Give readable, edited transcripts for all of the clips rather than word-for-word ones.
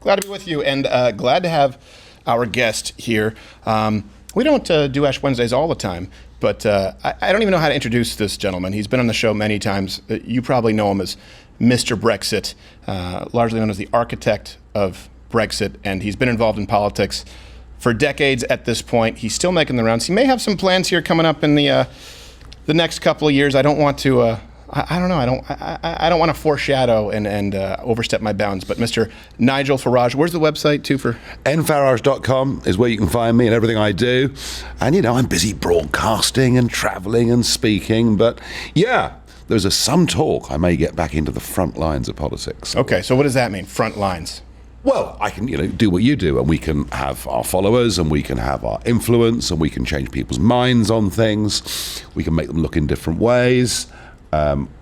Glad to be with you, and glad to have our guest here. We don't do Ash Wednesdays all the time, but I don't even know how to introduce this gentleman. He's been on the show many times. You probably know him as Mr. Brexit, largely known as the architect of Brexit, and he's been involved in politics for decades at this point. He's still making the rounds. He may have some plans here coming up in the next couple of years. I don't want to. I don't know. I don't want to foreshadow and overstep my bounds. But Mr. Nigel Farage, where's the website too for? nfarage.com is where you can find me and everything I do. And I'm busy broadcasting and travelling and speaking. But yeah, there's some talk I may get back into the front lines of politics. Okay, so what does that mean? Front lines. Well, I can, do what you do, and we can have our followers, and we can have our influence, and we can change people's minds on things. We can make them look in different ways.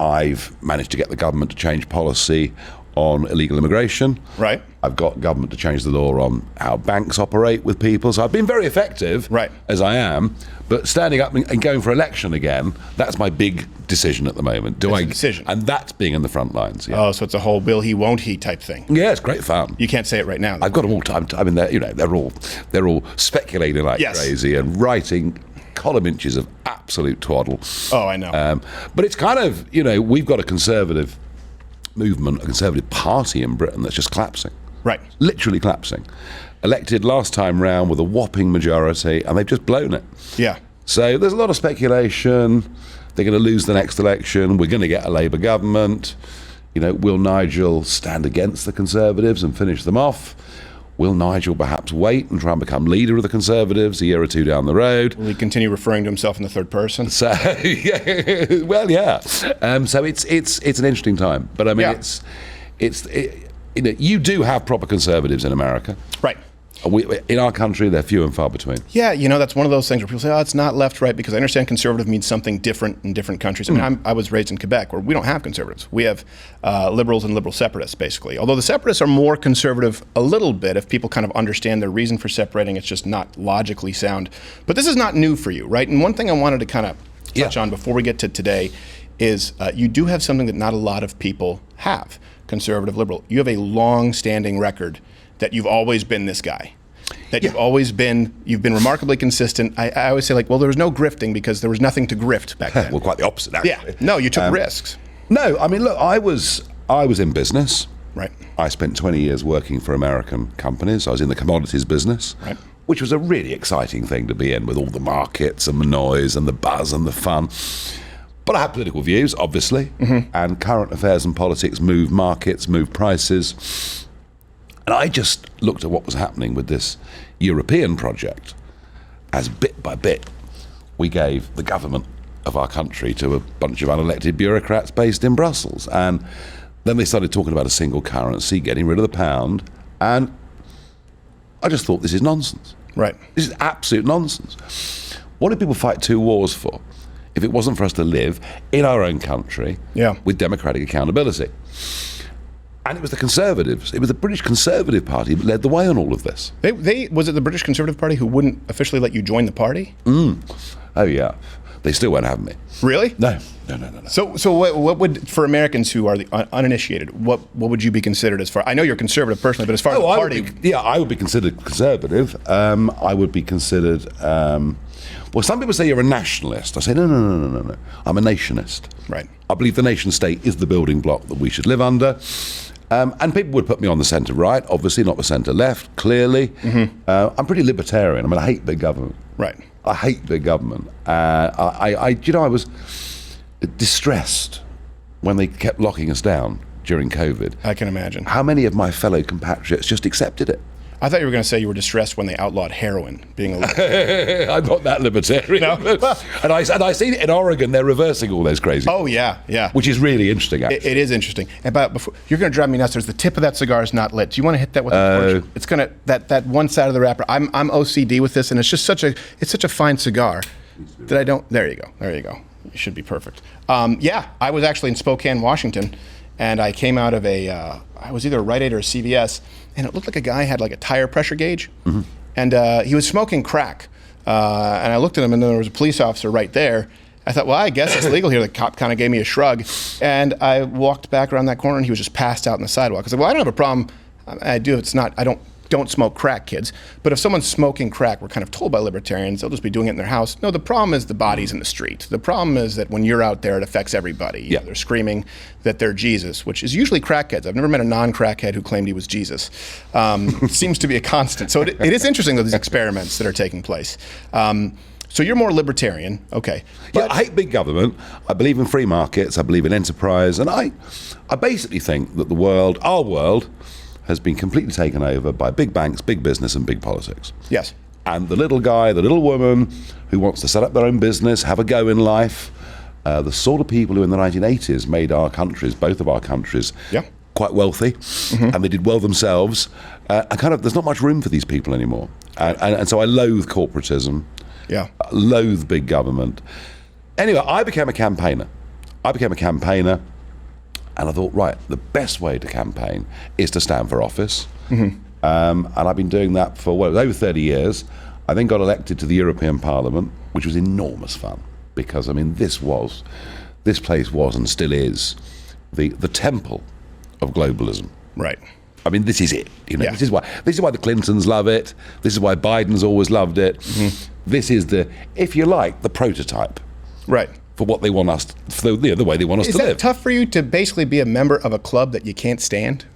I've managed to get the government to change policy on illegal immigration. Right. I've got government to change the law on how banks operate with people. So I've been very effective, right, as I am. But standing up and going for election again, that's my big decision at the moment. Decision. And that's being in the front lines. Yeah. Oh, so it's a whole will he, won't he type thing. Yeah, it's great fun. You can't say it right now, though. I've got them all time. I mean, they're all speculating like crazy and writing column inches of absolute twaddle. Oh, I know. But it's kind of, we've got a conservative movement, a conservative party in Britain that's just collapsing. Right. Literally collapsing. Elected last time round with a whopping majority, and they've just blown it. Yeah. So there's a lot of speculation. They're going to lose the next election. We're going to get a Labour government. Will Nigel stand against the Conservatives and finish them off? Will Nigel perhaps wait and try and become leader of the Conservatives a year or two down the road? Will he continue referring to himself in the third person? So, well, yeah. So it's an interesting time, but I mean, you do have proper Conservatives in America, right? In our country, they're few and far between. Yeah, that's one of those things where people say, oh, it's not left, right, because I understand conservative means something different in different countries. I mean, I was raised in Quebec, where we don't have conservatives. We have liberals and liberal separatists, basically. Although the separatists are more conservative a little bit, if people kind of understand their reason for separating, it's just not logically sound. But this is not new for you, right? And one thing I wanted to kind of touch on before we get to today is you do have something that not a lot of people have, conservative, liberal. You have a long-standing record that you've always been this guy, that you've been remarkably consistent. I always say, there was no grifting because there was nothing to grift back then. Well, quite the opposite, actually. Yeah, no, you took risks. No, I mean, look, I was in business. Right. I spent 20 years working for American companies. I was in the commodities business, right, which was a really exciting thing to be in, with all the markets and the noise and the buzz and the fun. But I have political views, obviously, and current affairs and politics move markets, move prices. And I just looked at what was happening with this European project as bit by bit we gave the government of our country to a bunch of unelected bureaucrats based in Brussels. And then they started talking about a single currency, getting rid of the pound, and I just thought, this is nonsense. Right. This is absolute nonsense. What did people fight two wars for if it wasn't for us to live in our own country with democratic accountability? And it was the Conservatives. It was the British Conservative Party that led the way on all of this. Was it the British Conservative Party who wouldn't officially let you join the party? Oh, yeah. They still won't have me. Really? No. So what would, for Americans who are the uninitiated, what would you be considered as far? I know you're conservative personally, but as far as the party... I would be considered conservative. I would be considered... well, some people say you're a nationalist. I say, no. I'm a nationist. Right. I believe the nation state is the building block that we should live under. And people would put me on the centre-right, obviously, not the centre-left, clearly. I'm pretty libertarian. I mean, I hate big government. Right. I hate big government. I was distressed when they kept locking us down during COVID. I can imagine. How many of my fellow compatriots just accepted it? I thought you were going to say you were distressed when they outlawed heroin being illegal. I'm not that libertarian. No? and I see in Oregon they're reversing all those crazy. Oh yeah. Which is really interesting. Actually, it is interesting. But before, you're going to drive me nuts. There's the tip of that cigar is not lit. Do you want to hit that with a torch? It's going to that one side of the wrapper. I'm OCD with this, and it's just such a fine cigar that I don't. There you go. You should be perfect. I was actually in Spokane, Washington, and I came out of I was either a Rite Aid or a CVS, and it looked like a guy had like a tire pressure gauge, and he was smoking crack. And I looked at him, and there was a police officer right there. I thought, well, I guess it's legal here. The cop kind of gave me a shrug, and I walked back around that corner, and he was just passed out on the sidewalk. I said, well, I don't have a problem I do. It's not. I don't smoke crack, kids. But if someone's smoking crack, we're kind of told by libertarians they'll just be doing it in their house. No, the problem is the bodies in the street. The problem is that when you're out there, it affects everybody. Yeah. They're screaming that they're Jesus, which is usually crackheads. I've never met a non-crackhead who claimed he was Jesus. Seems to be a constant. So it is interesting, though, these experiments that are taking place. So you're more libertarian, okay? Yeah, I hate big government. I believe in free markets. I believe in enterprise, and I basically think that our world, has been completely taken over by big banks, big business, and big politics. Yes. And the little guy, the little woman who wants to set up their own business, have a go in life, the sort of people who in the 1980s made our countries, both of our countries, quite wealthy, and they did well themselves. And kind of, there's not much room for these people anymore. And so I loathe corporatism. Yeah. Loathe big government. Anyway, I became a campaigner. And I thought, right, the best way to campaign is to stand for office. And I've been doing that for over 30 years. I then got elected to the European Parliament, which was enormous fun because, I mean, this place was and still is the temple of globalism. Right. I mean, this is it. You know, this is why the Clintons love it. This is why Biden's always loved it. This is if you like, the prototype. Right. For what they want us, the way they want us to live. Is it tough for you to basically be a member of a club that you can't stand?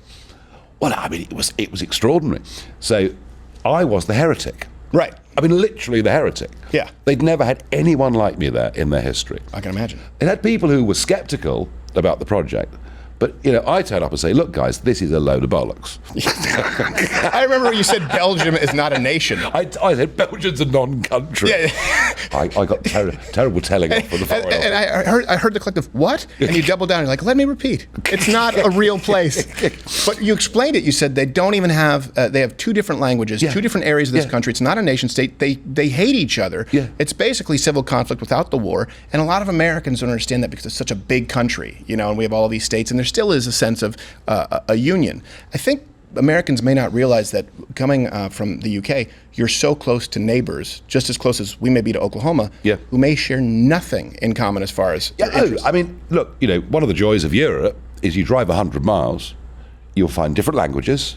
Well, I mean, it was extraordinary. So, I was the heretic. Right. I mean, literally the heretic. Yeah. They'd never had anyone like me there in their history. I can imagine. It had people who were sceptical about the project. But, I turn up and say, look, guys, this is a load of bollocks. I remember when you said Belgium is not a nation. I said Belgium's a non-country. Yeah. I got terrible telling off for the foreign and I heard the collective, what? And you double down, you're like, let me repeat. It's not a real place. But you explained it. You said they don't even have, they have two different languages, two different areas of this country. It's not a nation state. They hate each other. Yeah. It's basically civil conflict without the war. And a lot of Americans don't understand that because it's such a big country, and we have all these states, and there still is a sense of a union. I think Americans may not realize that coming from the UK, you're so close to neighbors, just as close as we may be to Oklahoma, who may share nothing in common as far as their interests. I mean, look, one of the joys of Europe is you drive 100 miles, you'll find different languages,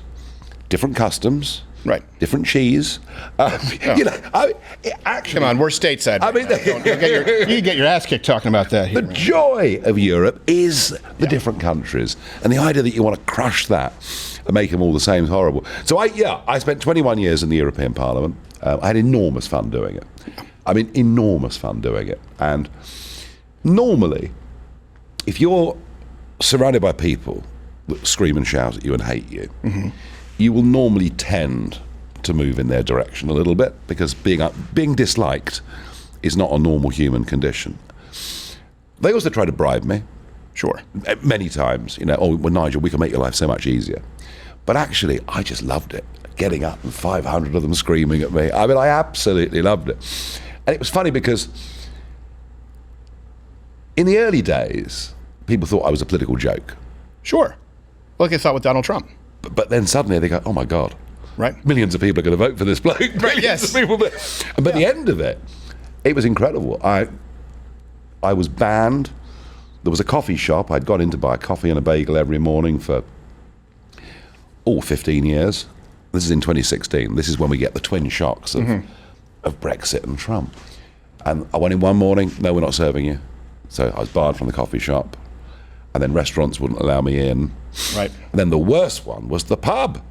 different customs, right, different cheese. Actually, come on, we're stateside. I mean, you get your ass kicked talking about that. The joy of Europe is the different countries, and the idea that you want to crush that and make them all the same is horrible. So I spent 21 years in the European Parliament. I had enormous fun doing it. I mean, enormous fun doing it. And normally, if you're surrounded by people that scream and shout at you and hate you, you will normally tend to move in their direction a little bit because being disliked is not a normal human condition. They also try to bribe me. Sure. Many times, well, Nigel, we can make your life so much easier. But actually, I just loved it. Getting up and 500 of them screaming at me. I mean, I absolutely loved it. And it was funny because in the early days, people thought I was a political joke. Sure. Like they thought with Donald Trump. But then suddenly they go, oh my God. Right. Millions of people are going to vote for this bloke. Right, yes. And by the end of it, it was incredible. I was banned. There was a coffee shop. I'd gone in to buy a coffee and a bagel every morning for 15 years. This is in 2016. This is when we get the twin shocks of Brexit and Trump. And I went in one morning, no, we're not serving you. So I was barred from the coffee shop. And then restaurants wouldn't allow me in. Right. And then the worst one was the pub.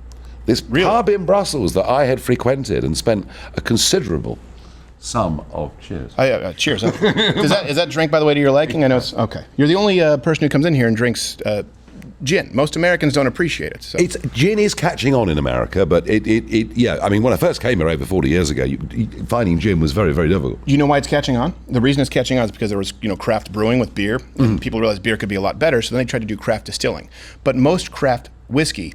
This pub in Brussels that I had frequented and spent a considerable sum of cheers. Cheers. Is that drink, by the way, to your liking? I know it's okay. You're the only person who comes in here and drinks gin. Most Americans don't appreciate it. So. Gin is catching on in America, but I mean, when I first came here over 40 years ago, finding gin was very, very difficult. You know why it's catching on? The reason it's catching on is because there was, craft brewing with beer, and people realized beer could be a lot better, so then they tried to do craft distilling. But most craft whiskey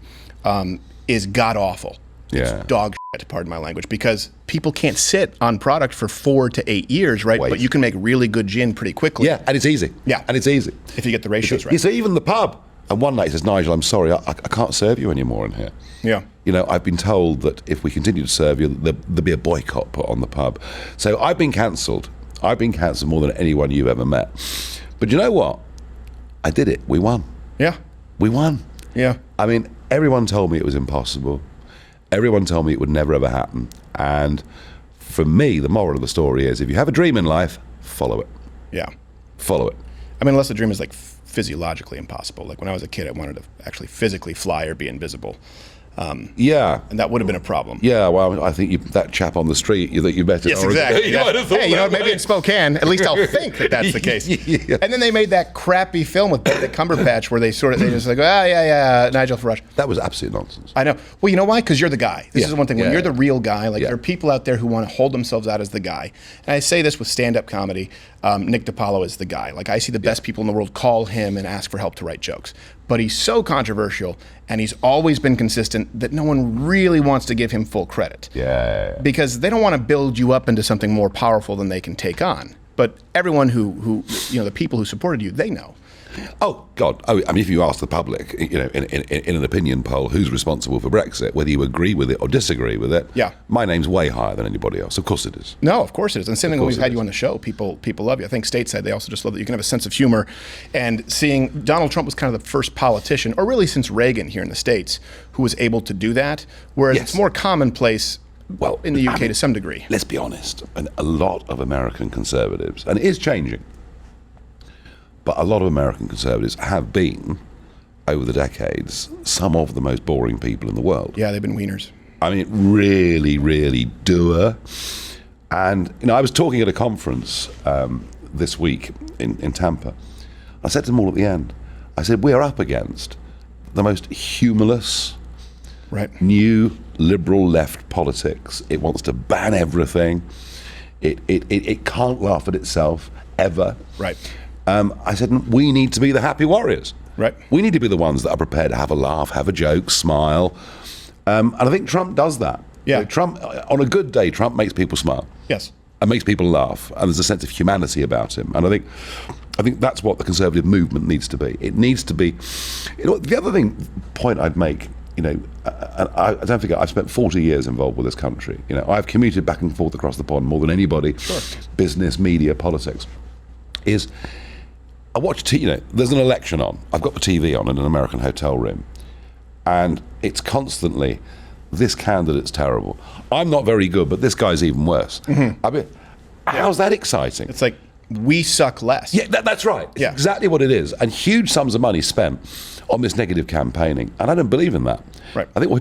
is god-awful. Yeah. It's dog shit, pardon my language, because people can't sit on product for 4 to 8 years, right? Wait. But you can make really good gin pretty quickly. Yeah, and it's easy. Yeah. And it's easy. If you get the ratios right. You see, even the pub. And one night he says, Nigel, I'm sorry, I can't serve you anymore in here. Yeah. I've been told that if we continue to serve you, there'll be a boycott put on the pub. So I've been cancelled. I've been cancelled more than anyone you've ever met. But you know what? I did it. We won. Yeah. We won. Yeah. I mean, everyone told me it was impossible. Everyone told me it would never ever happen. And for me, the moral of the story is, if you have a dream in life, follow it. Yeah. Follow it. I mean, unless the dream is like physiologically impossible. Like when I was a kid, I wanted to actually physically fly or be invisible. Yeah. And that would have been a problem. Yeah, well, I think that chap on the street that you met. Yes, exactly. You might have thought hey, you know, that maybe way. in Spokane, at least I'll think that that's the case. Yeah. And then they made that crappy film with Benedict Cumberbatch where they just like, Nigel Farage. That was absolute nonsense. I know. Well, you know why? Because you're the guy. This Yeah. is one thing. When Yeah, you're yeah. the real guy, like Yeah. there are people out there who want to hold themselves out as the guy. And I say this with stand-up comedy. Nick DiPaolo is the guy. Like I see the best people in the world call him and ask for help to write jokes. But he's so controversial, and he's always been consistent that no one really wants to give him full credit. Yeah. Because they don't want to build you up into something more powerful than they can take on. But everyone who the people who supported you, they know. Oh God! I mean, if you ask the public, in an opinion poll, who's responsible for Brexit, whether you agree with it or disagree with it, Yeah. my name's way higher than anybody else. Of course it is. No, of course it is. And same thing when course we've had it you is. on the show. People love you. I think stateside, they also just love that you can have a sense of humor. And seeing Donald Trump was kind of the first politician, or really since Reagan here in the States, who was able to do that. Whereas Yes. it's more commonplace Well, in the UK I mean, to some degree. Let's be honest, and a lot of American conservatives, and it is changing, but a lot of American conservatives have been, over the decades, some of the most boring people in the world. Yeah, they've been wieners. I mean, really, really doer. And, I was talking at a conference this week in Tampa. I said to them all at the end, I said, we are up against the most humorless, Right. new liberal left politics. It wants to ban everything. It can't laugh at itself, ever. Right. I said, we need to be the happy warriors. Right. We need to be the ones that are prepared to have a laugh, have a joke, smile. And I think Trump does that. Yeah. Trump, on a good day, Trump makes people smile Yes. and makes people laugh, and there's a sense of humanity about him. And I think that's what the conservative movement needs to be. It needs to be. The other point I'd make, I don't forget, I've spent 40 years involved with this country. I've commuted back and forth across the pond more than anybody. Sure. Business, media, politics. I watch there's an election on. I've got the TV on in an American hotel room, and it's constantly, this candidate's terrible. I'm not very good, but this guy's even worse. I mean, how's that exciting? It's like, we suck less. Yeah, that's right. It's Yeah. exactly what it is. And huge sums of money spent on this negative campaigning, and I don't believe in that. Right. I think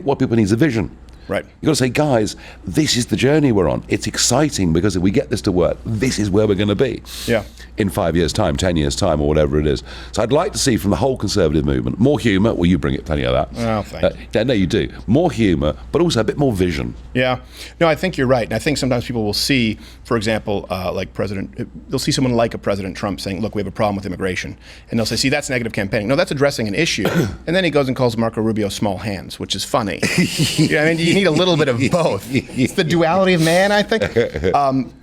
what people need is a vision. Right. You've got to say, guys, this is the journey we're on. It's exciting because if we get this to work, this is where we're going to be. Yeah. In 5 years' time, 10 years' time, or whatever it is. So I'd like to see from the whole conservative movement more humour. Well, you bring it, plenty of that. Oh, thank you. No, you do. More humour, but also a bit more vision. Yeah. No, I think you're right. And I think sometimes people will see, for example, they'll see someone like a President Trump saying, look, we have a problem with immigration. And they'll say, see, that's negative campaigning. No, that's addressing an issue. And then he goes and calls Marco Rubio small hands, which is funny. I mean, you need a little bit of both. It's the duality of man, I think.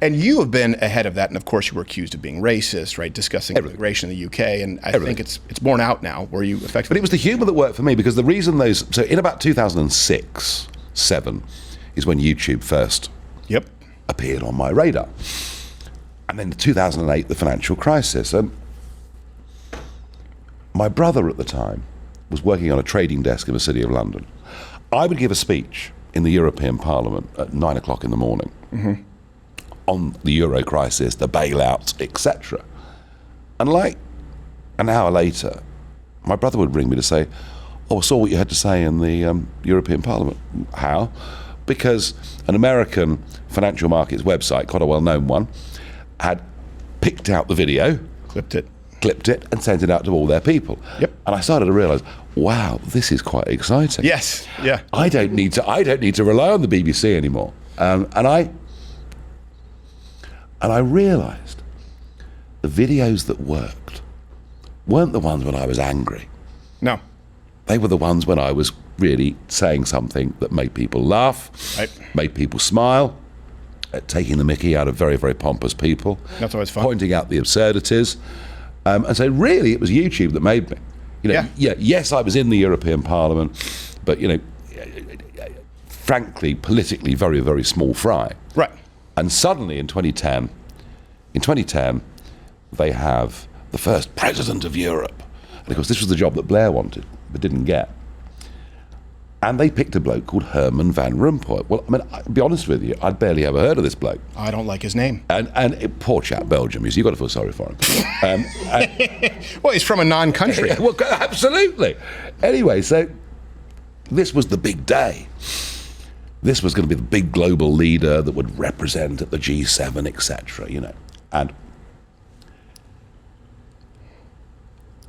And you have been ahead of that. And of course, you were accused of being racist, right? Discussing immigration in the UK. And I think it's borne out now where you effectively. But it was the humour that worked for me, because the reason so in about 2006, 7 is when YouTube first appeared on my radar. And then in 2008, the financial crisis. And my brother at the time was working on a trading desk in the City of London. I would give a speech in the European Parliament at 9 o'clock in the morning on the Euro crisis, the bailouts, etc. And like an hour later, my brother would ring me to say, I saw what you had to say in the European Parliament. How? Because an American financial markets website, quite a well-known one, had picked out the video, clipped it, and sent it out to all their people. Yep. And I started to realise, wow, this is quite exciting. Yes. Yeah. I don't need to rely on the BBC anymore. And I realised the videos that worked weren't the ones when I was angry. No. They were the ones when I was really saying something that made people laugh, Right. made people smile, taking the mickey out of very, very pompous people. That's always fun. Pointing out the absurdities. And so really it was YouTube that made me. Yes, I was in the European Parliament, but, frankly, politically very, very small fry. Right. And suddenly in 2010, they have the first president of Europe. And of course, this was the job that Blair wanted, but didn't get. And they picked a bloke called Herman van Rompuy. Well, I mean, I'll be honest with you, I'd barely ever heard of this bloke. I don't like his name. Poor chap, Belgium, you've got to feel sorry for him. Well, he's from a non-country. Well, absolutely. Anyway, so this was the big day. This was going to be the big global leader that would represent at the G7, etc., you know. And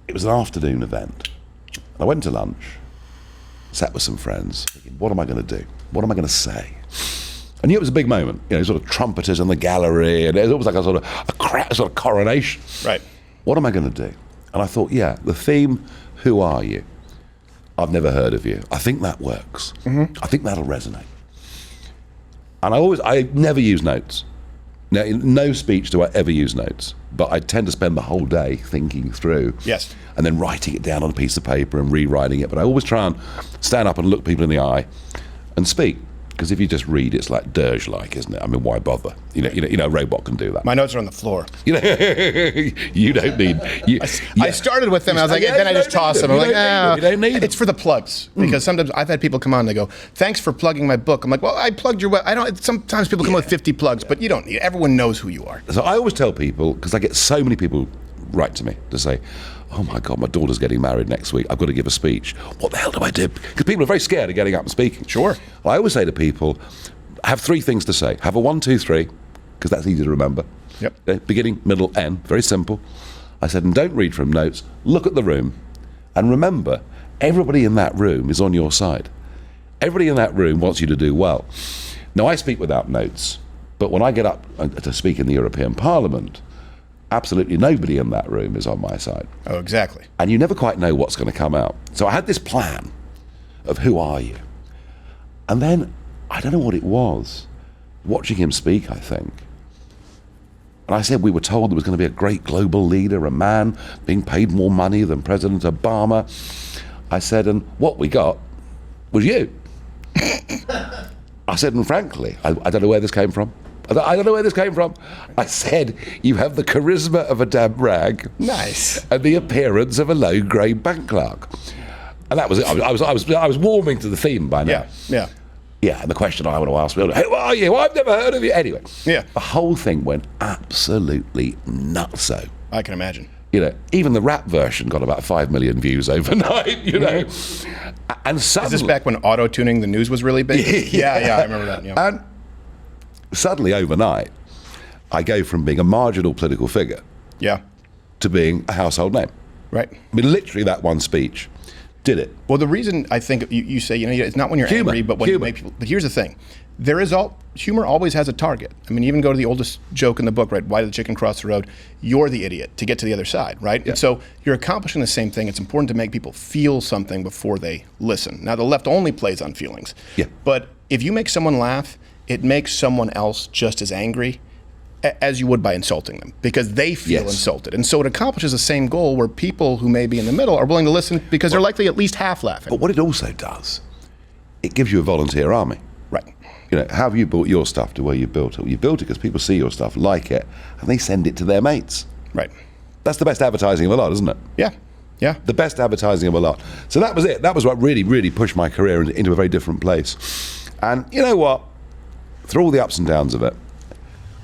it was an afternoon event. I went to lunch, sat with some friends, thinking, what am I going to do? What am I going to say? I knew it was a big moment, you know, sort of trumpeters in the gallery, and it was almost like a sort of coronation. Right. What am I going to do? And I thought, yeah, the theme, who are you? I've never heard of you. I think that works. I think that'll resonate. And I never use notes. Now, in no speech do I ever use notes, but I tend to spend the whole day thinking through. Yes. And then writing it down on a piece of paper and rewriting it. But I always try and stand up and look people in the eye and speak. Because if you just read, it's like dirge-like, isn't it? I mean, why bother? You know, a robot can do that. My notes are on the floor. You know, you don't need. I started with them. I was like, then I just toss them. I'm like, you don't need them. It's for the plugs because sometimes I've had people come on and they go, "Thanks for plugging my book." I'm like, "Well, I plugged your web." I don't. Sometimes people come with 50 plugs, but you don't need. Everyone knows who you are. So I always tell people, because I get so many people write to me to say, oh my God, my daughter's getting married next week. I've got to give a speech. What the hell do I do? Because people are very scared of getting up and speaking. Sure. I always say to people, have three things to say. Have a 1, 2, 3, because that's easy to remember. Yep. Beginning, middle, end. Very simple. I said, and don't read from notes. Look at the room. And remember, everybody in that room is on your side. Everybody in that room wants you to do well. Now, I speak without notes, but when I get up to speak in the European Parliament, absolutely nobody in that room is on my side. Oh, exactly. And you never quite know what's going to come out. So I had this plan of who are you? And then, I don't know what it was, watching him speak, I think. And I said we were told there was going to be a great global leader, a man being paid more money than President Obama. I said, and what we got was you. I said, and frankly, I don't know where this came from. I don't know where this came from. I said, you have the charisma of a damp rag. Nice. And the appearance of a low-grade bank clerk. And that was it. I was warming to the theme by now. Yeah. Yeah, and the question I want to ask, who are you? Well, I've never heard of you. Anyway, yeah. The whole thing went absolutely nutso. I can imagine. You know, even the rap version got about 5 million views overnight, you know. And suddenly... Is this back when auto-tuning the news was really big? Yeah, I remember that. Yeah. And suddenly, overnight, I go from being a marginal political figure to being a household name. Right. I mean, literally that one speech did it. Well, the reason I think you say, you know, it's not when you're angry, but when you make people. But here's the thing: humor always has a target. I mean, even go to the oldest joke in the book, right? Why did the chicken cross the road? You're the idiot to get to the other side, right? Yeah. And so you're accomplishing the same thing. It's important to make people feel something before they listen. Now, the left only plays on feelings. Yeah. But if you make someone laugh, it makes someone else just as angry as you would by insulting them, because they feel insulted. And so it accomplishes the same goal where people who may be in the middle are willing to listen because they're likely at least half laughing. But what it also does, it gives you a volunteer army. Right. You know, how have you built your stuff to where you built it? Well, you built it because people see your stuff, like it, and they send it to their mates. Right. That's the best advertising of a lot, isn't it? Yeah. Yeah. The best advertising of a lot. So that was it. That was what really, really pushed my career into a very different place. And you know what? Through all the ups and downs of it,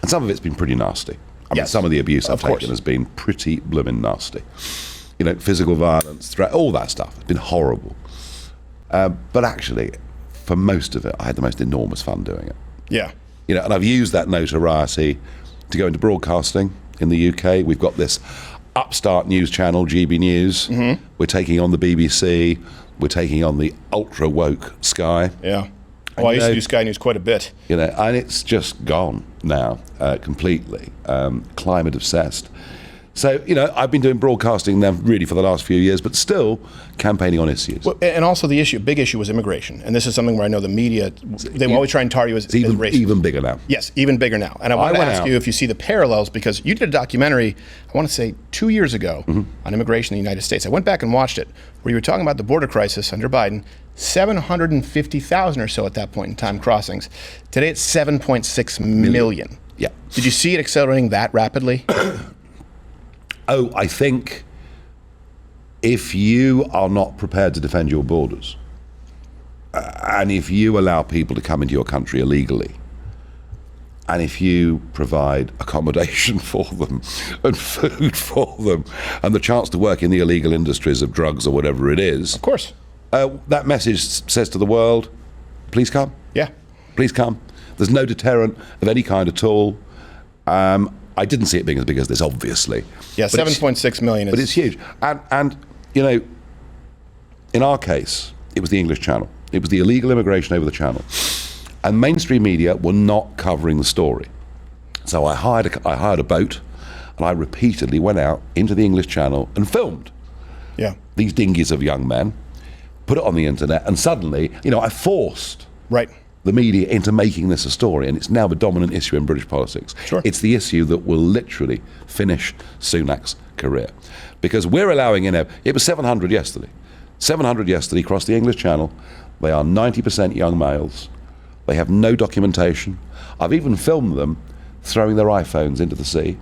and some of it's been pretty nasty. I mean, some of the abuse I've taken has been pretty blooming nasty. You know, physical violence, threat, all that stuff. It's been horrible. But actually, for most of it, I had the most enormous fun doing it. Yeah. You know, and I've used that notoriety to go into broadcasting in the UK. We've got this upstart news channel, GB News. Mm-hmm. We're taking on the BBC. We're taking on the ultra woke Sky. Yeah. Oh, I used to do Sky News quite a bit. You know, and it's just gone now, completely. Climate obsessed. So, you know, I've been doing broadcasting now really for the last few years, but still campaigning on issues. Well, and also the big issue was immigration. And this is something where I know the media, they will always try and tar you as racist. Even bigger now. Yes, even bigger now. And I want to ask you if you see the parallels, because you did a documentary, I want to say 2 years ago, on immigration in the United States. I went back and watched it, where you were talking about the border crisis under Biden, 750,000 or so at that point in time crossings. Today it's 7.6 million. Yeah. Did you see it accelerating that rapidly? Oh, I think if you are not prepared to defend your borders, And if you allow people to come into your country illegally, and if you provide accommodation for them and food for them and the chance to work in the illegal industries of drugs or whatever it is, Of course. that message says to the world, please come. Yeah. Please come. There's no deterrent of any kind at all. I didn't see it being as big as this, obviously. Yeah, 7.6 million is... But it's huge. And, you know, in our case, it was the English Channel. It was the illegal immigration over the Channel. And mainstream media were not covering the story. So I hired a boat, and I repeatedly went out into the English Channel and filmed these dinghies of young men, put it on the internet, and suddenly, you know, I forced the media into making this a story, and it's now the dominant issue in British politics. Sure. It's the issue that will literally finish Sunak's career. Because we're allowing in, it was 700 yesterday. 700 yesterday across the English Channel. They are 90% young males. They have no documentation. I've even filmed them throwing their iPhones into the sea,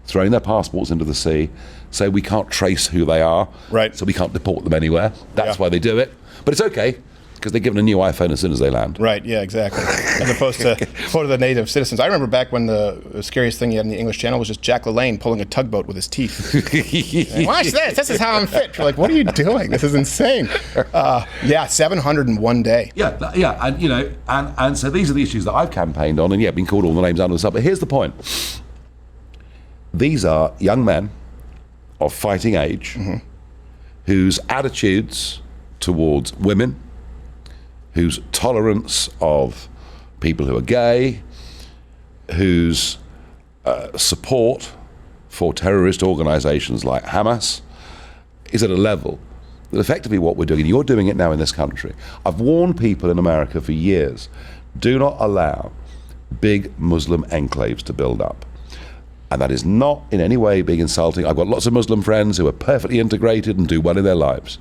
throwing their passports into the sea, so we can't trace who they are, so we can't deport them anywhere. That's why they do it. But it's okay, because they're given a new iPhone as soon as they land. Right, yeah, exactly. As opposed to the native citizens. I remember back when the scariest thing you had in the English Channel was just Jack LaLanne pulling a tugboat with his teeth. Watch this. This is how I'm fit. You're like, what are you doing? This is insane. 700 in one day. Yeah, and you know, and so these are the issues that I've campaigned on, and been called all the names under the sun. But here's the point: these are young men of fighting age whose attitudes towards women, whose tolerance of people who are gay, whose support for terrorist organisations like Hamas is at a level that effectively what we're doing, and you're doing it now in this country. I've warned people in America for years, do not allow big Muslim enclaves to build up. And that is not in any way being insulting. I've got lots of Muslim friends who are perfectly integrated and do well in their lives.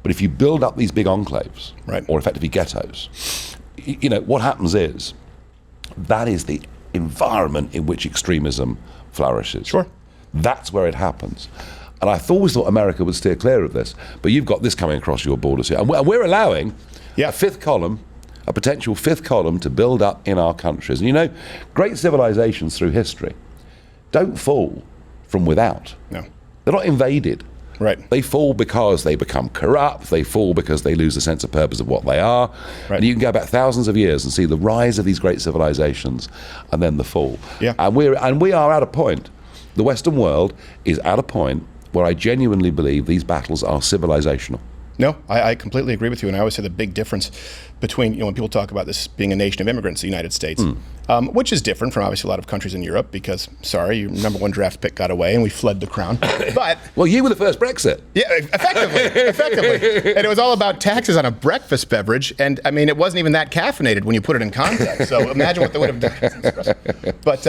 But if you build up these big enclaves, or effectively ghettos, you know, what happens is, that is the environment in which extremism flourishes. Sure. That's where it happens. And I always thought America would steer clear of this, but you've got this coming across your borders here. And we're allowing a fifth column, a potential fifth column to build up in our countries. And you know, great civilizations through history don't fall from without. No. They're not invaded. Right. They fall because they become corrupt. They fall because they lose the sense of purpose of what they are. Right. And you can go back thousands of years and see the rise of these great civilizations and then the fall. Yeah. And we are at a point, the Western world is at a point where I genuinely believe these battles are civilizational. No, I completely agree with you, and I always say the big difference between, you know, when people talk about this being a nation of immigrants, the United States, which is different from obviously a lot of countries in Europe because, sorry, your number one draft pick got away and we fled the crown. But well, you were the first Brexit. Yeah, effectively. And it was all about taxes on a breakfast beverage, and I mean, it wasn't even that caffeinated when you put it in context. So imagine what they would have done. But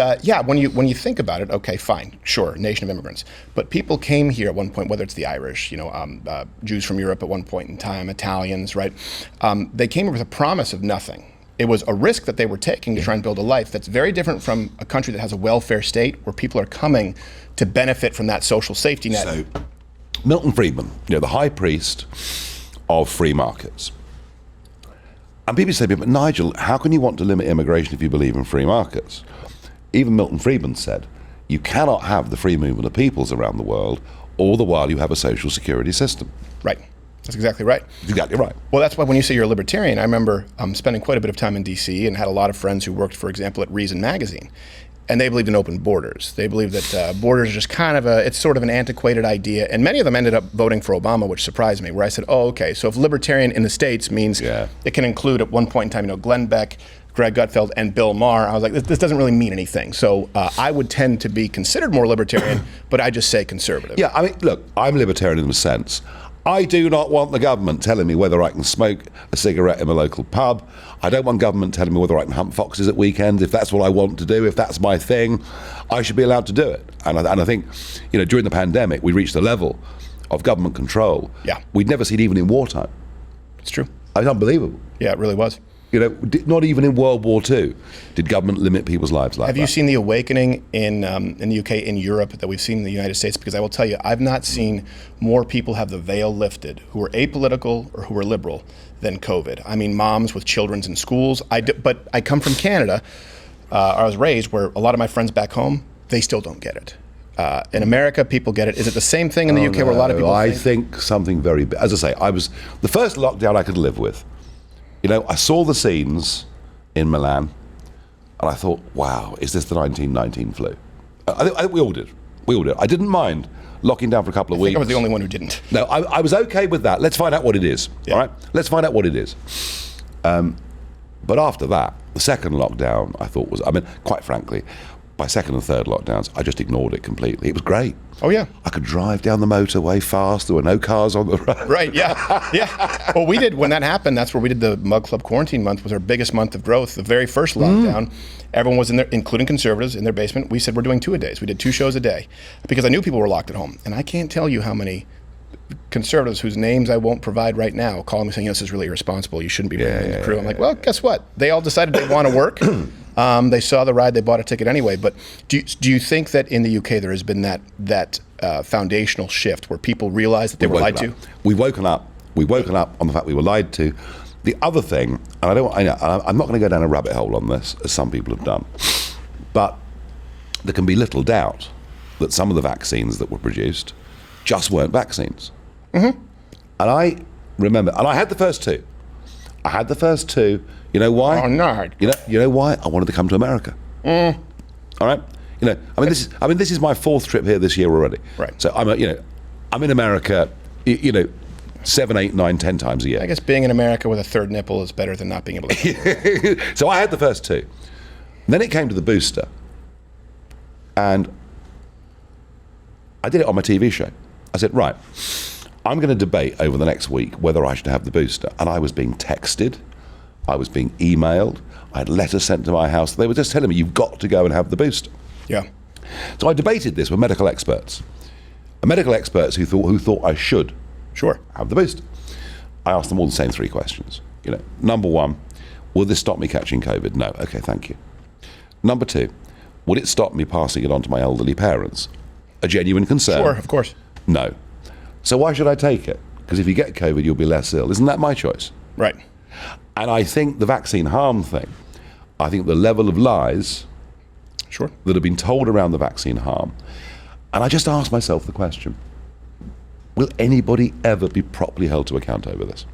when you think about it, okay, fine, sure, nation of immigrants. But people came here at one point, whether it's the Irish, you know, Jews from Europe at one point in time, Italians, right? They came here with a promise of nothing. It was a risk that they were taking to try and build a life that's very different from a country that has a welfare state where people are coming to benefit from that social safety net. So, Milton Friedman, you know, the high priest of free markets. And people say, but Nigel, how can you want to limit immigration if you believe in free markets? Even Milton Friedman said, you cannot have the free movement of peoples around the world all the while you have a social security system. Right. That's exactly right. Exactly right. Well, that's why when you say you're a libertarian, I remember spending quite a bit of time in D.C. and had a lot of friends who worked, for example, at Reason magazine. And they believed in open borders. They believed that borders are just kind of it's sort of an antiquated idea. And many of them ended up voting for Obama, which surprised me, where I said, oh, okay, so if libertarian in the States means it can include at one point in time, you know, Glenn Beck, Greg Gutfeld, and Bill Maher, I was like, this doesn't really mean anything. So I would tend to be considered more libertarian, but I just say conservative. Yeah, I mean, look, I'm libertarian in a sense. I do not want the government telling me whether I can smoke a cigarette in a local pub. I don't want government telling me whether I can hunt foxes at weekends. If that's what I want to do, if that's my thing, I should be allowed to do it. And I think, you know, during the pandemic, we reached a level of government control we'd never seen even in wartime. It's true. It's unbelievable. Yeah, it really was. Not even in World War II did government limit people's lives like that. Have you seen the awakening in the UK, in Europe, that we've seen in the United States? Because I will tell you, I've not seen more people have the veil lifted who are apolitical or who are liberal than COVID. I mean, moms with children in schools. But I come from Canada. I was raised where a lot of my friends back home, they still don't get it. In America, people get it. Is it the same thing in the UK where a lot of people I think something very... As I say, I was... The first lockdown I could live with. I saw the scenes in Milan, and I thought, wow, is this the 1919 flu? I think we all did. I didn't mind locking down for a couple of weeks. I was the only one who didn't. No, I was okay with that. Let's find out what it is, all right? Let's find out what it is. But after that, the second lockdown, I thought was... quite frankly, by second and third lockdowns, I just ignored it completely. It was great. Oh, yeah. I could drive down the motorway fast. There were no cars on the road. Right, yeah. Well, we did, when that happened, that's where we did the Mug Club Quarantine Month, was our biggest month of growth. The very first lockdown, everyone was in there, including conservatives, in their basement. We said we're doing 2-a-days. We did 2 shows a day because I knew people were locked at home. And I can't tell you how many conservatives whose names I won't provide right now calling me saying, this is really irresponsible. You shouldn't be bringing in the crew. I'm like, well, guess what? They all decided they want to work. They saw the ride, they bought a ticket anyway. But do you think that in the UK there has been that foundational shift where people realize that they were lied to? We've woken up on the fact we were lied to. The other thing, and I'm not going to go down a rabbit hole on this, as some people have done, but there can be little doubt that some of the vaccines that were produced just weren't vaccines. Mm-hmm. And I remember, and I had the first 2. You know why? Oh, no. You know why? I wanted to come to America. All right. This is my 4th trip here this year already. Right. So I'm in America. 7, 8, 9, 10 times a year. I guess being in America with a 3rd nipple is better than not being able to. So I had the first 2. Then it came to the booster, and I did it on my TV show. I said, right, I'm going to debate over the next week whether I should have the booster. And I was being texted. I was being emailed. I had letters sent to my house. They were just telling me, you've got to go and have the booster. Yeah. So I debated this with medical experts. Medical experts who thought I should have the booster. I asked them all the same 3 questions. Number 1, will this stop me catching COVID? No. Okay, thank you. Number 2, would it stop me passing it on to my elderly parents? A genuine concern. Sure, of course. No. So why should I take it? Because if you get COVID, you'll be less ill. Isn't that my choice? Right. And I think the vaccine harm thing, I think the level of lies that have been told around the vaccine harm, and I just asked myself the question, will anybody ever be properly held to account over this?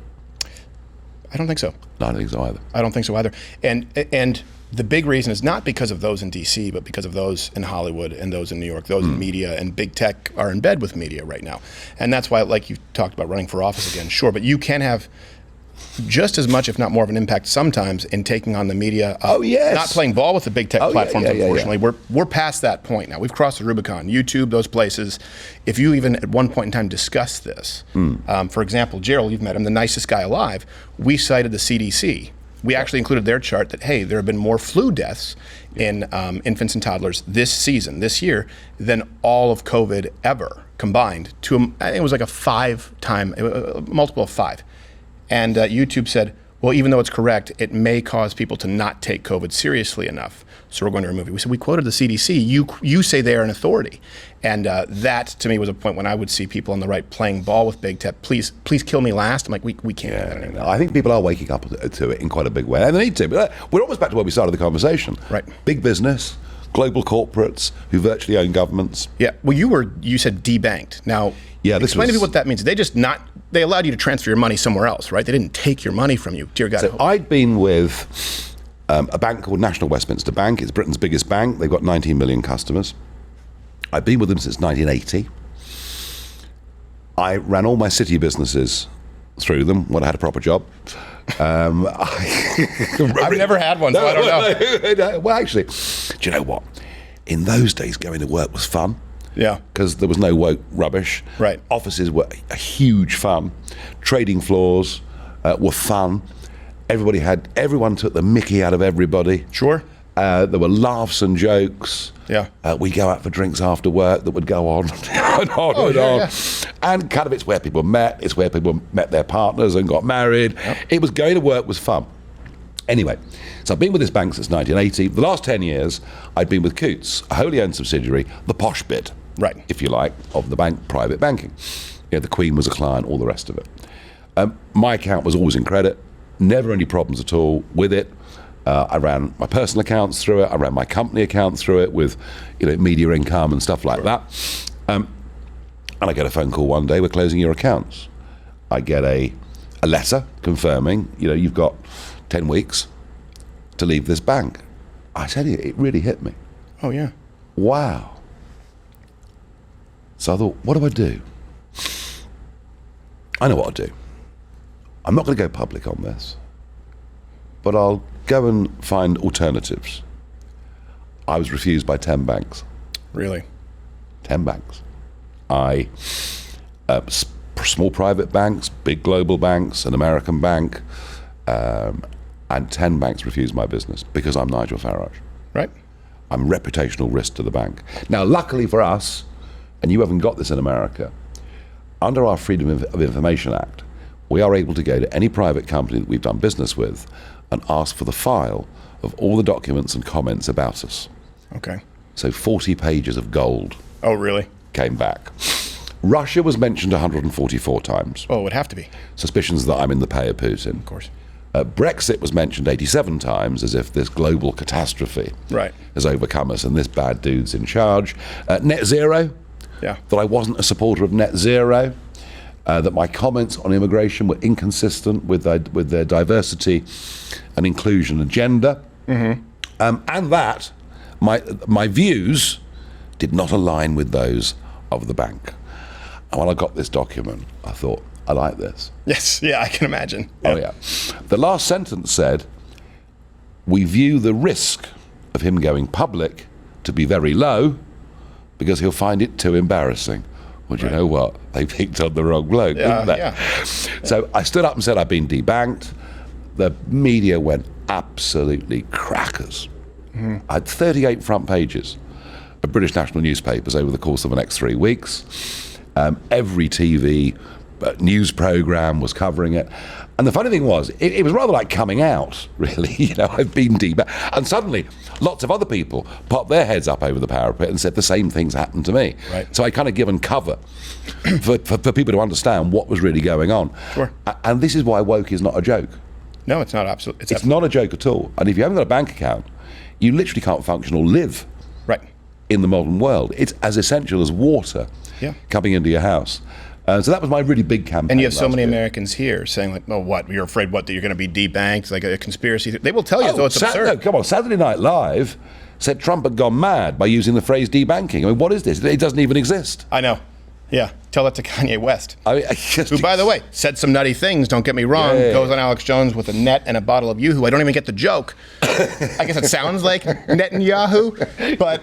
I don't think so. No, I don't think so either. I don't think so either. And the big reason is not because of those in D.C., but because of those in Hollywood and those in New York, those in media, and big tech are in bed with media right now. And that's why, like you talked about running for office again, sure, but you can have just as much, if not more, of an impact sometimes in taking on the media. Oh, yes. Not playing ball with the big tech platforms, unfortunately. We're past that point now. We've crossed the Rubicon. YouTube, those places. If you even at one point in time discuss this, for example, Gerald, you've met him, the nicest guy alive, we cited the CDC. We actually included their chart that, hey, there have been more flu deaths in infants and toddlers this year, than all of COVID ever combined. I think it was like a multiple of 5. And YouTube said, well, even though it's correct, it may cause people to not take COVID seriously enough, so we're going to remove it. We said, we quoted the CDC. You say they are an authority. And that, to me, was a point when I would see people on the right playing ball with big tech. Please kill me last. I'm like, we can't do that anymore. I think people are waking up to it in quite a big way. And they need to. But we're almost back to where we started the conversation. Right. Big business, global corporates who virtually own governments. Yeah. Well, you said debanked. Now, explain to me what that means. They allowed you to transfer your money somewhere else, right? They didn't take your money from you. Dear God. So I'd been with a bank called National Westminster Bank. It's Britain's biggest bank. They've got 19 million customers. I've been with them since 1980. I ran all my city businesses through them when I had a proper job. I've never had one, so I don't know. Well, actually, do you know what? In those days, going to work was fun. Yeah. Because there was no woke rubbish. Right. Offices were a huge fun. Trading floors were fun. Everyone took the mickey out of everybody. Sure. There were laughs and jokes. Yeah. We'd go out for drinks after work that would go on and on and on. Yeah. And kind of it's where people met. It's where people met their partners and got married. Yep. It was going to work was fun. Anyway, so I've been with this bank since 1980. The last 10 years, I'd been with Coutts, a wholly owned subsidiary, the posh bit, Right. if you like, of the bank, private banking. The Queen was a client, all the rest of it. My account was always in credit, never any problems at all with it. I ran my personal accounts through it. I ran my company account through it with, media income and stuff like that. And I get a phone call one day, we're closing your accounts. I get a letter confirming, you've got 10 weeks to leave this bank. I tell you, it really hit me. Oh, yeah. Wow. So I thought, what do I do? I know what I'll do. I'm not going to go public on this, but I'll go and find alternatives. I was refused by 10 banks. Really? 10 banks. Small private banks, big global banks, an American bank, and 10 banks refused my business because I'm Nigel Farage. Right. I'm a reputational risk to the bank. Now, luckily for us, and you haven't got this in America, under our Freedom of Information Act, we are able to go to any private company that we've done business with and ask for the file of all the documents and comments about us. Okay. So 40 pages of gold Oh, really? came back. Russia was mentioned 144 times. Oh, it would have to be. Suspicions that I'm in the pay of Putin. Of course. Brexit was mentioned 87 times, as if this global catastrophe Right. has overcome us and this bad dude's in charge. Net zero, Yeah. that I wasn't a supporter of net zero, that my comments on immigration were inconsistent with their diversity and inclusion agenda, and that my views did not align with those of the bank. And when I got this document, I thought, I like this. Yes. Yeah, I can imagine. Oh, yeah. The last sentence said, we view the risk of him going public to be very low because he'll find it too embarrassing. Well, do you know what? They picked on the wrong bloke, didn't they? Yeah. So I stood up and said I've been debanked. The media went absolutely crackers. I had 38 front pages of British national newspapers over the course of the next 3 weeks. Every TV news program was covering it. And the funny thing was, it was rather like coming out, really. I've been debanked. And suddenly, lots of other people popped their heads up over the parapet and said the same things happened to me. Right. So I kind of given cover for people to understand what was really going on. Sure. And this is why woke is not a joke. No, it's not absolute. It's not a joke at all. And if you haven't got a bank account, you literally can't function or live Right. in the modern world. It's as essential as water coming into your house. So that was my really big campaign. And you have so many year. Americans here saying, like, oh, what? You're afraid, what, that you're going to be debanked, like a conspiracy? They will tell you, though, it's absurd. No, come on. Saturday Night Live said Trump had gone mad by using the phrase debanking. I mean, what is this? It doesn't even exist. I know. Yeah. Tell that to Kanye West. I mean, Who, by the way, said some nutty things, don't get me wrong, goes on Alex Jones with a net and a bottle of Yoo-hoo. I don't even get the joke. I guess it sounds like Netanyahu, but,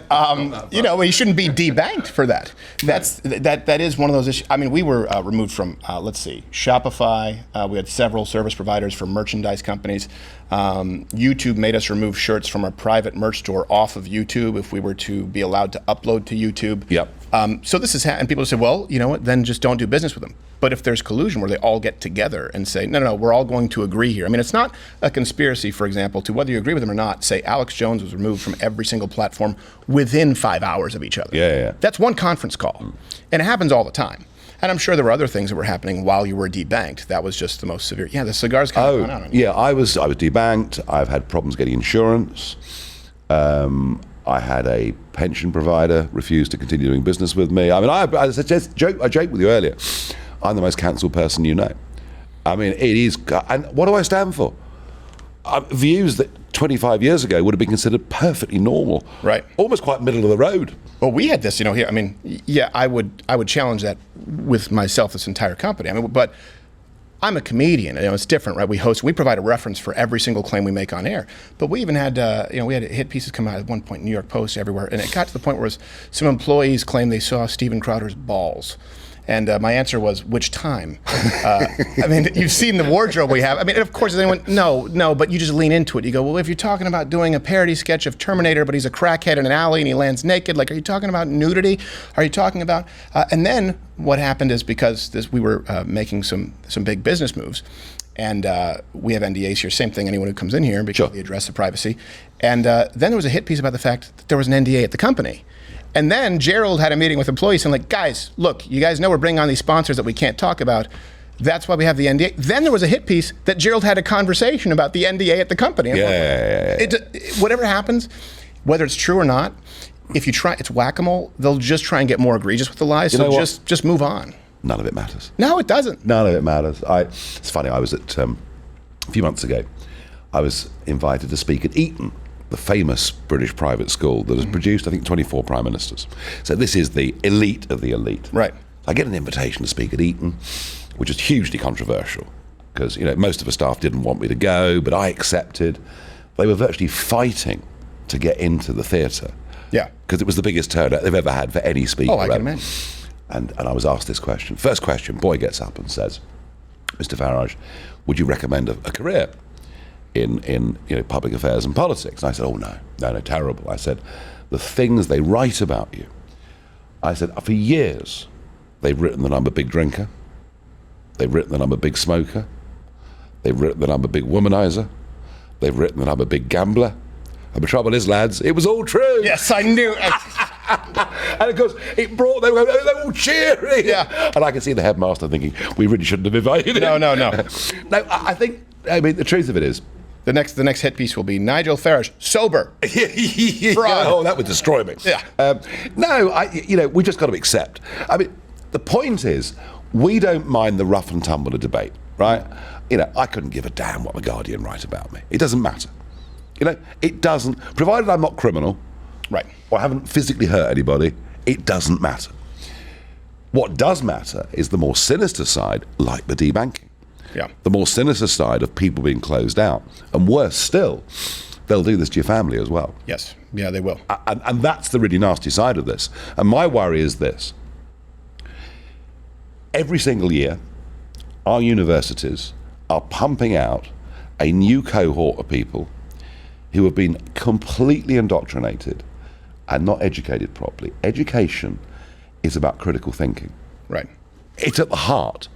you shouldn't be debanked for that. That is one of those issues. I mean, we were removed from, Shopify. We had several service providers for merchandise companies. YouTube made us remove shirts from our private merch store off of YouTube if we were to be allowed to upload to YouTube. Yep. So this is, and people say, well, you know what, then just don't do business with them. But if there's collusion where they all get together and say, no, we're all going to agree here. I mean, it's not a conspiracy, for example, to whether you agree with them or not, say Alex Jones was removed from every single platform within 5 hours of each other. Yeah. That's one conference call. And it happens all the time. And I'm sure there were other things that were happening while you were debanked. That was just the most severe. Yeah, the cigars kind of gone out on you. Yeah, I was debanked. I've had problems getting insurance. I had a pension provider refuse to continue doing business with me. I mean, I joked with you earlier. I'm the most cancelled person you know. I mean, it is. And what do I stand for? Views that 25 years ago would have been considered perfectly normal. Right. Almost quite middle of the road. Well, we had this, here. I mean, yeah, I would challenge that with myself, this entire company. I mean, but I'm a comedian. It's different, right? We provide a reference for every single claim we make on air. But we even had, we had hit pieces come out at one point, New York Post, everywhere, and it got to the point where some employees claimed they saw Steven Crowder's balls. And my answer was, which time? I mean, you've seen the wardrobe we have. I mean, of course, anyone, no, but you just lean into it. You go, well, if you're talking about doing a parody sketch of Terminator, but he's a crackhead in an alley and he lands naked, like, are you talking about nudity? Are you talking about, and then what happened is because we were making some big business moves, And we have NDAs here. Same thing, anyone who comes in here, because Sure. of the address of privacy. And then there was a hit piece about the fact that there was an NDA at the company. And then Gerald had a meeting with employees saying, like, guys, look, you guys know we're bringing on these sponsors that we can't talk about. That's why we have the NDA. Then there was a hit piece that Gerald had a conversation about the NDA at the company. Whatever happens, whether it's true or not, if you try, it's whack-a-mole. They'll just try and get more egregious with the lies. So just move on. None of it matters. No, it doesn't. None of it matters. It's funny, I was at, a few months ago, I was invited to speak at Eton, the famous British private school that has produced, I think, 24 prime ministers. So this is the elite of the elite. Right. I get an invitation to speak at Eton, which is hugely controversial, because most of the staff didn't want me to go, but I accepted. They were virtually fighting to get into the theatre. Yeah. Because it was the biggest turnout they've ever had for any speaker. Oh, I can imagine. And I was asked this question. First question, boy gets up and says, Mr. Farage, would you recommend a career in public affairs and politics? And I said, oh, no, terrible. I said, the things they write about you. I said, for years, they've written that I'm a big drinker. They've written that I'm a big smoker. They've written that I'm a big womanizer. They've written that I'm a big gambler. And the trouble is, lads, it was all true. Yes, I knew. And of course, it brought them, they were all cheering. Yeah. And I can see the headmaster thinking, we really shouldn't have invited him. No. No, I think, the truth of it is, The next hit piece will be Nigel Farage, sober. Fraud. Oh, that would destroy me. Yeah. We just got to accept. The point is, we don't mind the rough and tumble of debate, right? I couldn't give a damn what the Guardian write about me. It doesn't matter. It doesn't, provided I'm not criminal, Right. or haven't physically hurt anybody, it doesn't matter. What does matter is the more sinister side, like the debanking. Yeah. The more sinister side of people being closed out. And worse still, they'll do this to your family as well. Yes. Yeah, they will. And that's the really nasty side of this. And my worry is this. Every single year, our universities are pumping out a new cohort of people who have been completely indoctrinated and not educated properly. Education is about critical thinking. Right. It's at the heart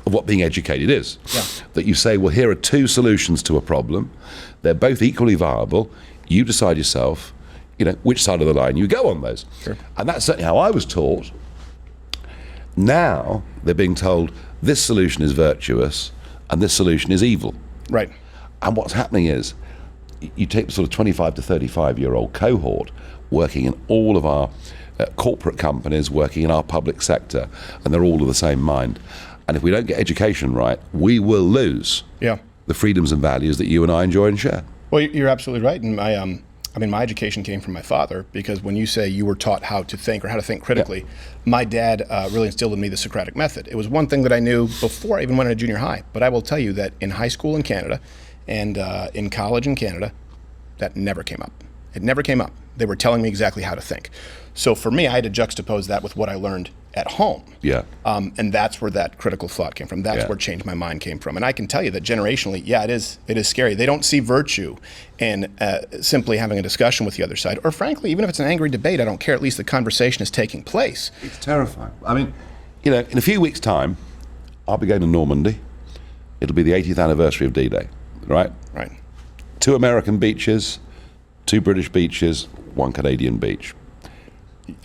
of what being educated is. Yeah. That you say, well, here are two solutions to a problem. They're both equally viable. You decide yourself, which side of the line you go on those. Sure. And that's certainly how I was taught. Now they're being told this solution is virtuous and this solution is evil. Right. And what's happening is you take the sort of 25 to 35-year-old cohort working in all of our corporate companies, working in our public sector, and they're all of the same mind. And if we don't get education right, we will lose the freedoms and values that you and I enjoy and share. Well, you're absolutely right. And my education came from my father, because when you say you were taught how to think or how to think critically, my dad really instilled in me the Socratic method. It was one thing that I knew before I even went into junior high. But I will tell you that in high school in Canada and in college in Canada, that never came up. It never came up. They were telling me exactly how to think. So for me, I had to juxtapose that with what I learned at home. Yeah. And that's where that critical thought came from. That's where Change My Mind came from. And I can tell you that generationally, it is scary. They don't see virtue in simply having a discussion with the other side. Or frankly, even if it's an angry debate, I don't care. At least the conversation is taking place. It's terrifying. In a few weeks' time, I'll be going to Normandy. It'll be the 80th anniversary of D-Day, right? Right. 2 American beaches, 2 British beaches, 1 Canadian beach.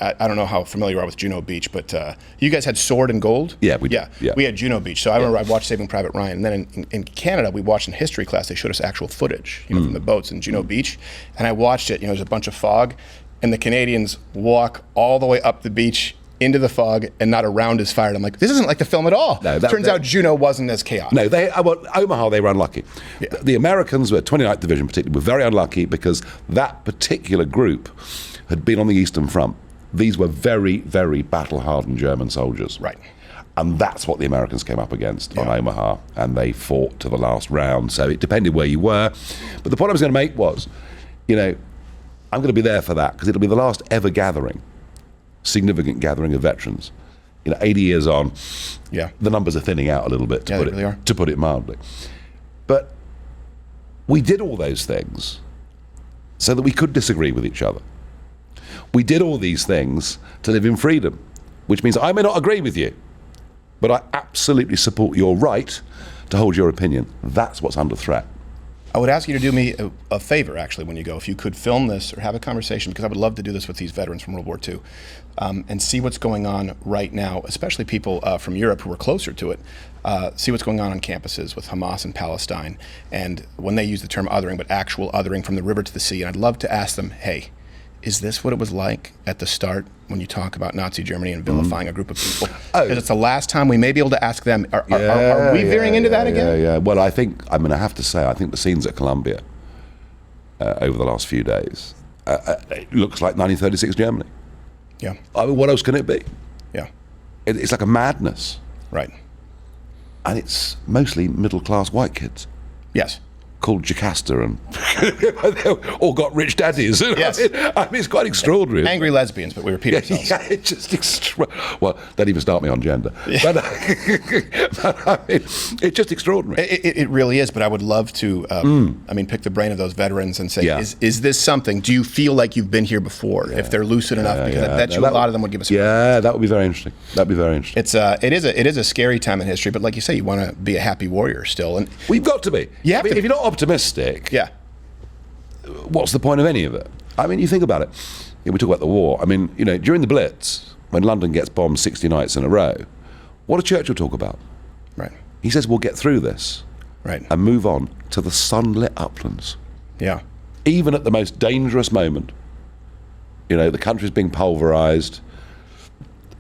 I don't know how familiar you are with Juno Beach, but you guys had Sword and Gold? Yeah, we did. Yeah. We had Juno Beach. So I remember I watched Saving Private Ryan. And then in Canada, we watched in history class, they showed us actual footage from the boats in Juno Beach. And I watched it, there's a bunch of fog, and the Canadians walk all the way up the beach into the fog, and not a round is fired. I'm like, this isn't like the film at all. No, Turns out Juno wasn't as chaotic. No, Omaha, they were unlucky. Yeah. The Americans, 29th Division particularly, were very unlucky because that particular group had been on the Eastern Front. These were very, very battle-hardened German soldiers. Right. And that's what the Americans came up against on Omaha, and they fought to the last round. So it depended where you were. But the point I was going to make was, I'm going to be there for that, because it'll be the last ever significant gathering of veterans. 80 years on, the numbers are thinning out a little bit, to put it mildly. But we did all those things so that we could disagree with each other. We did all these things to live in freedom, which means I may not agree with you, but I absolutely support your right to hold your opinion. That's what's under threat. I would ask you to do me a favor, actually, when you go. If you could film this or have a conversation, because I would love to do this with these veterans from World War II, and see what's going on right now, especially people from Europe who are closer to it, see what's going on campuses with Hamas and Palestine, and when they use the term othering, but actual othering from the river to the sea. And I'd love to ask them, hey, is this what it was like at the start when you talk about Nazi Germany and vilifying a group of people? Because it's the last time we may be able to ask them, are we veering into that again? Yeah. Well, I have to say, I think the scenes at Columbia over the last few days, it looks like 1936 Germany. Yeah. I mean, what else can it be? Yeah. It's like a madness. Right. And it's mostly middle-class white kids. Yes. Called Jocasta, and all got rich daddies. Yes. I mean, it's quite extraordinary. Angry lesbians, but we repeat ourselves. Yeah, it's just well, don't even start me on gender. Yeah. But I mean, it's just extraordinary. It really is. But I would love to, pick the brain of those veterans and say, is this something? Do you feel like you've been here before? If they're lucid enough, because I bet you a lot of them would give us. Yeah, that would be very interesting. That'd be very interesting. It is a scary time in history, but like you say, you want to be a happy warrior still, and we've got to be. Yeah. If you're not optimistic, what's the point of any of it? I mean, you think about it. We talk about the war. I mean, during the Blitz, when London gets bombed 60 nights in a row, what did Churchill talk about? Right. He says we'll get through this, right, and move on to the sunlit uplands. Yeah. Even at the most dangerous moment, the country's being pulverized.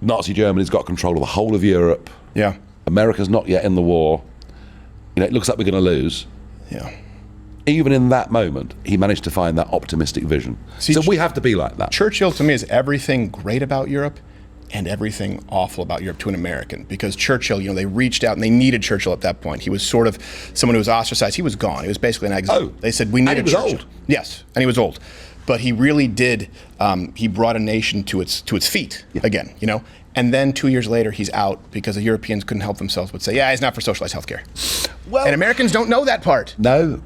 Nazi Germany's got control of the whole of Europe. Yeah. America's not yet in the war. It looks like we're going to lose. Yeah. Even in that moment, he managed to find that optimistic vision. So we have to be like that. Churchill, to me, is everything great about Europe and everything awful about Europe to an American. Because Churchill, they reached out and they needed Churchill at that point. He was sort of someone who was ostracized. He was gone. He was basically an exile. Oh. They said, we needed Churchill. And he was old. Yes, and he was old. But he really did, he brought a nation to its feet again, And then 2 years later, he's out because the Europeans couldn't help themselves but say, he's not for socialized healthcare. Well, and Americans don't know that part. No.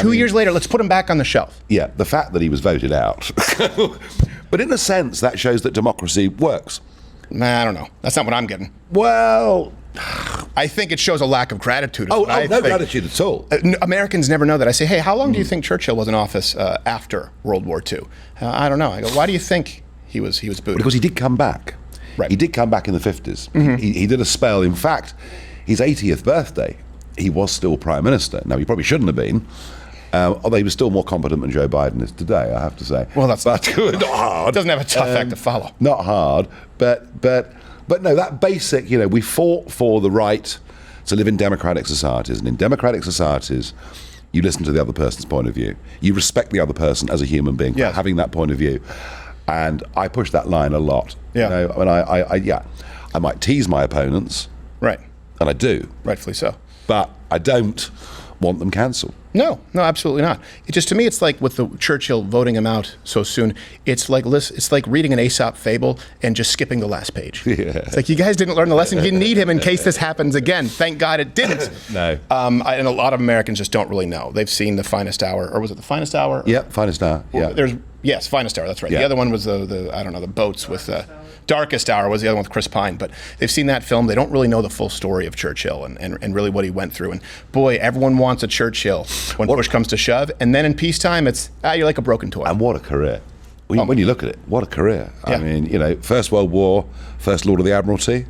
2 years later, let's put him back on the shelf. Yeah, the fact that he was voted out. But in a sense, that shows that democracy works. I don't know. That's not what I'm getting. Well, I think it shows a lack of gratitude. No gratitude at all. Americans never know that. I say, hey, how long do you think Churchill was in office after World War II? I don't know. I go, why do you think he was booted? Because he did come back. Right. He did come back in the 50s. Mm-hmm. He did a spell. In fact, his 80th birthday, he was still Prime Minister. Now, he probably shouldn't have been, although he was still more competent than Joe Biden is today, I have to say. Well, that's not hard. It doesn't have a tough act to follow. Not hard, but no, that basic, we fought for the right to live in democratic societies. And in democratic societies, you listen to the other person's point of view. You respect the other person as a human being for having that point of view. And I push that line a lot. Yeah. I might tease my opponents. Right. And I do. Rightfully so. But I don't want them cancelled. No, absolutely not. It just, to me, it's like with the Churchill voting him out so soon. It's like reading an Aesop fable and just skipping the last page. Yeah. It's like, you guys didn't learn the lesson. You need him in case this happens again. Thank God it didn't. No. And a lot of Americans just don't really know. They've seen The Finest Hour, or was it The Finest Hour? Yeah, Finest Hour. Yeah. Yes, Finest Hour. That's right. Yeah. The other one was the boats with. Darkest Hour was the other one with Chris Pine, but they've seen that film. They don't really know the full story of Churchill and really what he went through. And boy, everyone wants a Churchill when push comes to shove. And then in peacetime, it's, you're like a broken toy. And what a career. When you look at it, what a career. Yeah. I mean, First World War, First Lord of the Admiralty.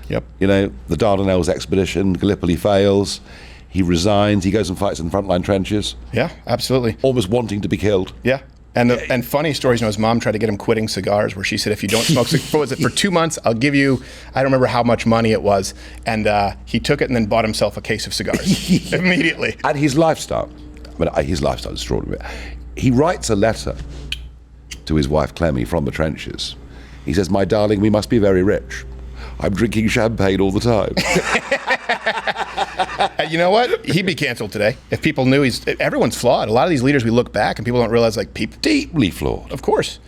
Yep. The Dardanelles expedition, Gallipoli fails. He resigns. He goes and fights in the frontline trenches. Yeah, absolutely. Almost wanting to be killed. Yeah. And funny stories, his mom tried to get him quitting cigars, where she said, if you don't smoke cigars for 2 months, I'll give you, I don't remember how much money it was. And he took it and then bought himself a case of cigars immediately. And his lifestyle, his lifestyle is extraordinary. He writes a letter to his wife Clemmy from the trenches. He says, my darling, we must be very rich. I'm drinking champagne all the time. You know what? He'd be canceled today if people knew everyone's flawed. A lot of these leaders, we look back and people don't realize, people deeply flawed. Of course.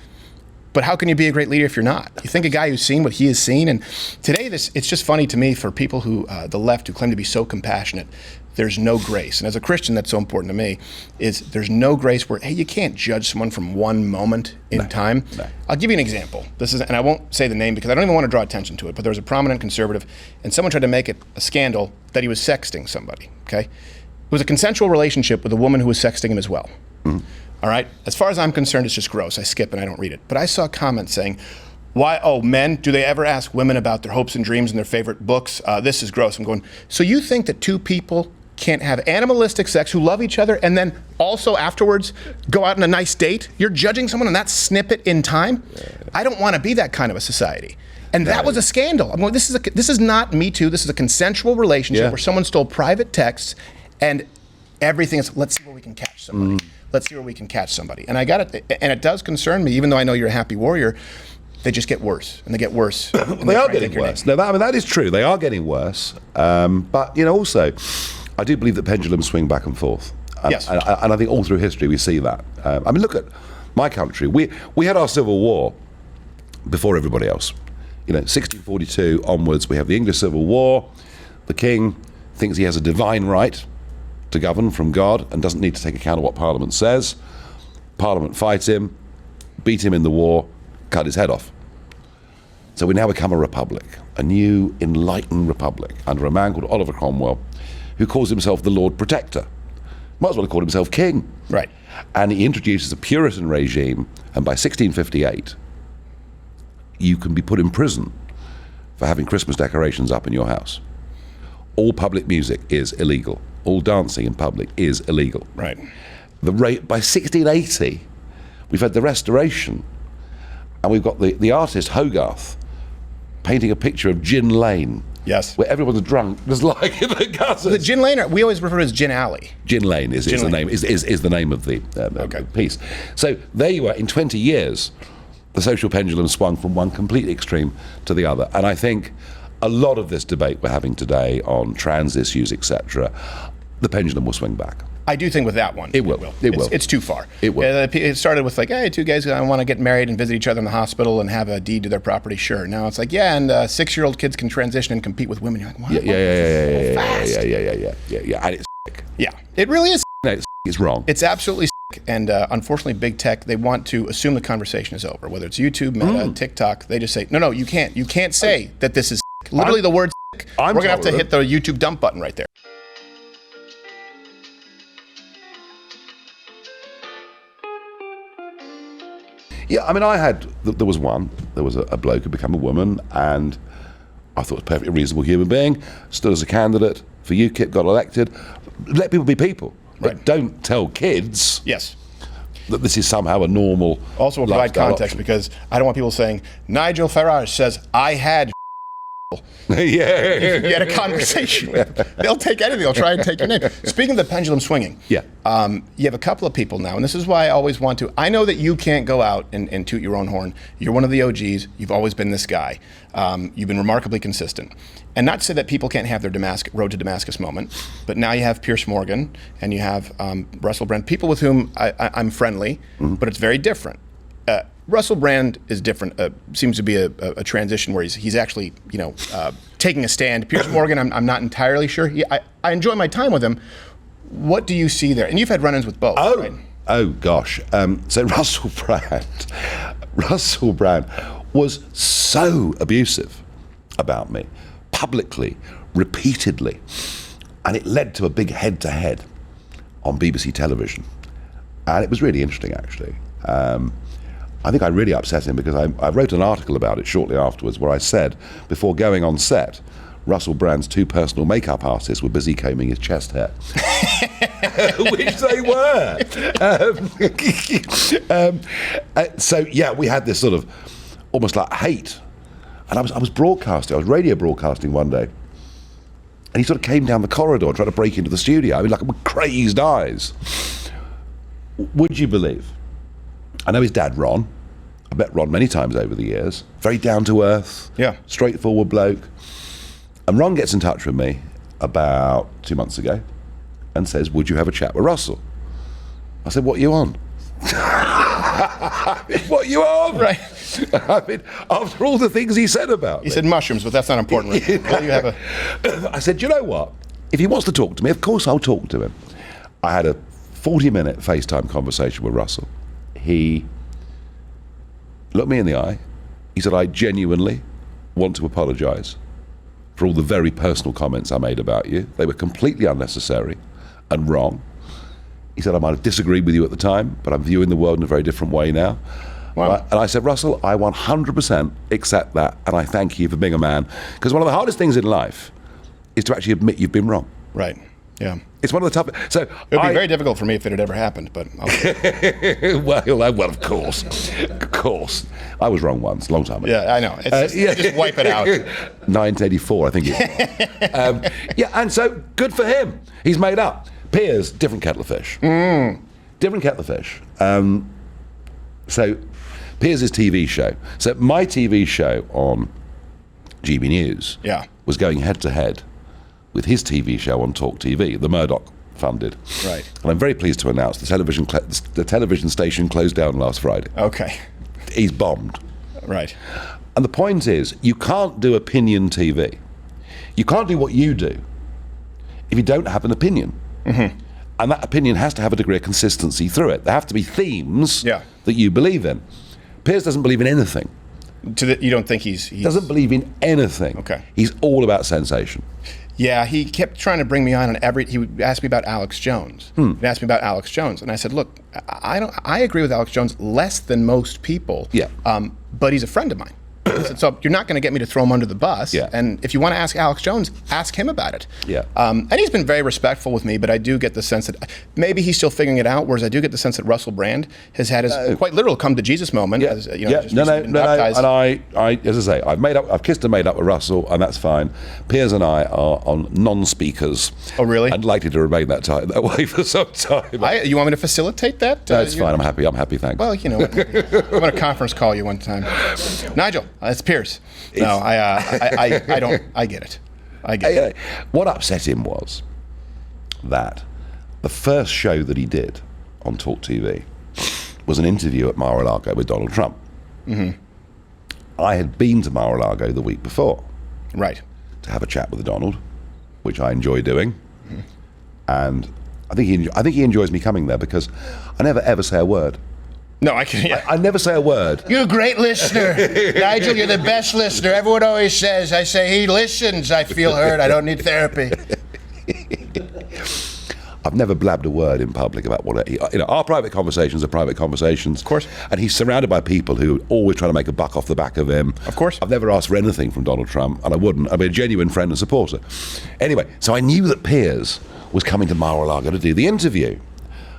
But how can you be a great leader if you're not? You think a guy who's seen what he has seen, and today it's just funny to me for people who, the left, who claim to be so compassionate, there's no grace. And as a Christian, that's so important to me, is there's no grace where, hey, you can't judge someone from one moment in time. No. I'll give you an example. And I won't say the name because I don't even want to draw attention to it, but there was a prominent conservative, and someone tried to make it a scandal that he was sexting somebody, okay? It was a consensual relationship with a woman who was sexting him as well. All right? As far as I'm concerned, it's just gross. I skip and I don't read it. But I saw comments saying, men, do they ever ask women about their hopes and dreams and their favorite books? This is gross. I'm going, so you think that two people can't have animalistic sex who love each other and then also afterwards go out on a nice date? You're judging someone on that snippet in time? I don't want to be that kind of a society. And that was a scandal. I'm going, this is not Me Too. This is a consensual relationship where someone stole private texts and everything is, let's see where we can catch somebody. Let's see where we can catch somebody. And I got it, and it does concern me, even though I know you're a happy warrior. They just get worse, and they get worse. They are getting worse. No, that is true. They are getting worse. But also, I do believe that pendulums swing back and forth. Yes. And I think all through history we see that. Look at my country. We had our civil war before everybody else. 1642 onwards, we have the English Civil War. The king thinks he has a divine right to govern from God and doesn't need to take account of what Parliament says. Parliament fight him, beat him in the war, cut his head off. So we now become a republic, a new enlightened republic under a man called Oliver Cromwell, who calls himself the Lord Protector. Might as well have called himself king. Right. And he introduces a Puritan regime, and by 1658, you can be put in prison for having Christmas decorations up in your house. All public music is illegal. All dancing in public is illegal. Right. By 1680, we've had the Restoration, and we've got the artist Hogarth painting a picture of Gin Lane. Yes. Where everyone's drunk, just like in the gutters. The Gin Lane, we always refer to as Gin Alley. Gin Lane is the name. Is the name of the piece. So there you are. In 20 years, the social pendulum swung from one complete extreme to the other. And I think a lot of this debate we're having today on trans issues, etc., the pendulum will swing back. I do think with that one. It will. It's too far. It will. It started with hey, two guys want to get married and visit each other in the hospital and have a deed to their property. Sure. Now it's and 6-year-old kids can transition and compete with women. You're like, wow. Yeah. And it's sick. Yeah, it really is. No, it's wrong. It's absolutely sick. And unfortunately, big tech, they want to assume the conversation is over. Whether it's YouTube, Meta, TikTok, they just say, no, you can't. You can't say that this is sick. Literally the word sick. We're going to have to hit the YouTube dump button right there. Yeah, there was a bloke who became a woman, and I thought it was a perfectly reasonable human being, stood as a candidate for UKIP, got elected. Let people be people, but don't tell kids that this is somehow a normal Also will provide context, because I don't want people saying, Nigel Farage says, I had If you had a conversation with them, they'll take anything. They'll try and take your name. Speaking of the pendulum swinging, you have a couple of people now, and this is why I always want to. I know that you can't go out and toot your own horn. You're one of the OGs. You've always been this guy. You've been remarkably consistent. And not to say that people can't have their road to Damascus moment, but now you have Piers Morgan and you have Russell Brand, people with whom I'm friendly, but it's very different. Russell Brand is different. Seems to be a transition where he's actually taking a stand. Piers Morgan, I'm not entirely sure. I enjoy my time with him. What do you see there? And you've had run-ins with both. Oh, right? Oh gosh. So Russell Brand was so abusive about me, publicly, repeatedly, and it led to a big head-to-head on BBC television, and it was really interesting actually. I think I really upset him because I wrote an article about it shortly afterwards where I said, before going on set, Russell Brand's two personal makeup artists were busy combing his chest hair. Which they were. So, yeah, we had this sort of almost like hate. And I was broadcasting, I was radio broadcasting one day. And he sort of came down the corridor and tried to break into the studio. I mean, like with crazed eyes. Would you believe? I know his dad, Ron. I met Ron many times over the years. Very down to earth, straightforward bloke. And Ron gets in touch with me about 2 months ago and says, would you have a chat with Russell? I said, what are you on? What are you on? Right. I mean, after all the things he said about me. He said mushrooms, but that's not important. Right? Well, you have I said, you know what? If he wants to talk to me, of course I'll talk to him. I had a 40-minute FaceTime conversation with Russell. He looked me in the eye. He said, I genuinely want to apologise for all the very personal comments I made about you. They were completely unnecessary and wrong. He said, I might have disagreed with you at the time, but I'm viewing the world in a very different way now. Wow. And I said, Russell, I 100% accept that, and I thank you for being a man. Because one of the hardest things in life is to actually admit you've been wrong. Right. Yeah. It's one of the toughest. So it would be very difficult for me if it had ever happened, but well, of course. Of course. I was wrong once, a long time ago. Yeah, I know. It's just wipe it out. 1984, I think it was. Yeah, and so good for him. He's made up. Piers, different kettle of fish. Different kettle of fish. So Piers' TV show. So my TV show on GB News was going head-to-head with his TV show on Talk TV, the Murdoch funded. Right. And I'm very pleased to announce the television station closed down last Friday. Okay. He's bombed. Right. And the point is, you can't do opinion TV. You can't do what you do if you don't have an opinion. Mm-hmm. And that opinion has to have a degree of consistency through it. There have to be themes that you believe in. Piers doesn't believe in anything. You don't think he's... Doesn't believe in anything. Okay. He's all about sensation. Yeah, he kept trying to bring me on every... He would ask me about Alex Jones. He asked me about Alex Jones. And I said, look, I agree with Alex Jones less than most people. Yeah. But he's a friend of mine. I said, so you're not going to get me to throw him under the bus. Yeah. And if you want to ask Alex Jones, ask him about it. Yeah. And he's been very respectful with me, but I do get the sense that maybe he's still figuring it out, whereas I do get the sense that Russell Brand has had his quite literal come to Jesus moment. Yeah. As, you know, Yeah. just No. been baptized. And I, as I say, I've kissed and made up with Russell, and that's fine. Piers and I are on non-speakers. Oh, really? And likely to remain that way for some time. You want me to facilitate that? No, it's fine. I'm happy, thanks. Well, you know, I'm going to conference call you one time. Nigel, that's Piers. No, I don't. I get it. I get it. What upset him was that the first show that he did on Talk TV was an interview at Mar-a-Lago with Donald Trump. Mm-hmm. I had been to Mar-a-Lago the week before, right, to have a chat with Donald, which I enjoy doing, and I think he enjoys me coming there because I never ever say a word. No, I can. Yeah. I never say a word. You're a great listener, Nigel. You're the best listener. Everyone always says. I say he listens. I feel heard. I don't need therapy. I've never blabbed a word in public about what our private conversations are private conversations. Of course. And he's surrounded by people who are always trying to make a buck off the back of him. Of course. I've never asked for anything from Donald Trump, and I wouldn't. I'd be a genuine friend and supporter. Anyway, so I knew that Piers was coming to Mar-a-Lago to do the interview.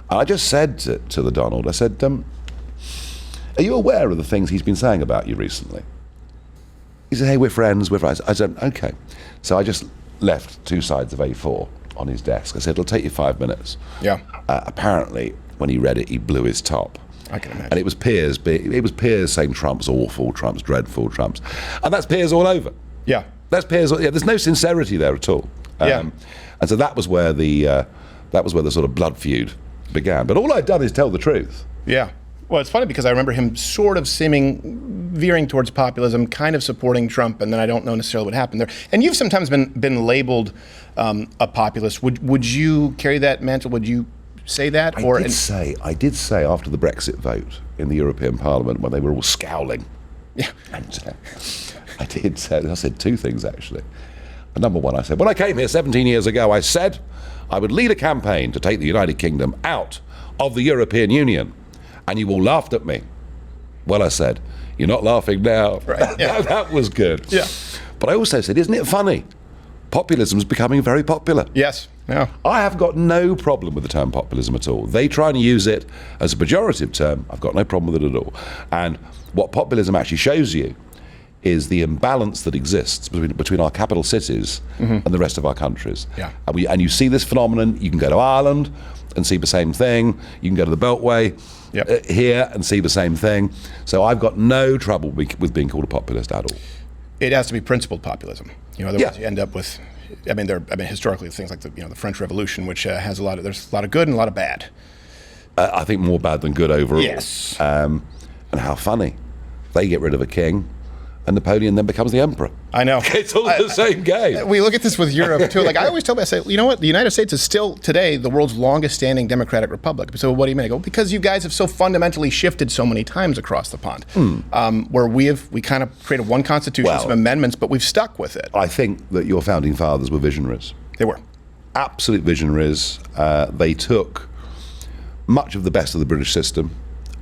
And I just said to the Donald, I said, are you aware of the things he's been saying about you recently? He said, hey, we're friends. I said, okay. So I just left 2 sides of A4 on his desk. I said, it'll take you 5 minutes. Yeah. Apparently, when he read it, he blew his top. I can imagine. And it was Piers saying Trump's awful, Trump's dreadful, Trump's... And that's Piers all over. Yeah. That's Piers... Yeah, there's no sincerity there at all. Yeah. And so that was where the sort of blood feud began. But all I'd done is tell the truth. Yeah. Well, it's funny because I remember him sort of veering towards populism, kind of supporting Trump, and then I don't know necessarily what happened there. And you've sometimes been labeled a populist. Would you carry that mantle? Would you say that? I did say after the Brexit vote in the European Parliament when they were all scowling. Yeah. And I said 2 things actually. And number one, I said, when I came here 17 years ago, I said I would lead a campaign to take the United Kingdom out of the European Union. And you all laughed at me. Well, I said, you're not laughing now. Right. Yeah. That was good. Yeah. But I also said, isn't it funny? Populism's becoming very popular. Yes. Yeah. I have got no problem with the term populism at all. They try and use it as a pejorative term. I've got no problem with it at all. And what populism actually shows you is the imbalance that exists between our capital cities and the rest of our countries. Yeah. And you see this phenomenon. You can go to Ireland and see the same thing. You can go to the Beltway here and see the same thing. So I've got no trouble with being called a populist at all. It has to be principled populism. Otherwise you end up with, historically things like the French Revolution, which has there's a lot of good and a lot of bad. I think more bad than good overall. Yes. And how funny they get rid of a king, and Napoleon then becomes the emperor. I know. It's all the same game. We look at this with Europe, too. Like, I always tell people, I say, you know what? The United States is still, today, the world's longest-standing democratic republic. So what do you mean? I go, because you guys have so fundamentally shifted so many times across the pond, where we kind of created one constitution, some amendments, but we've stuck with it. I think that your founding fathers were visionaries. They were. Absolute visionaries. They took much of the best of the British system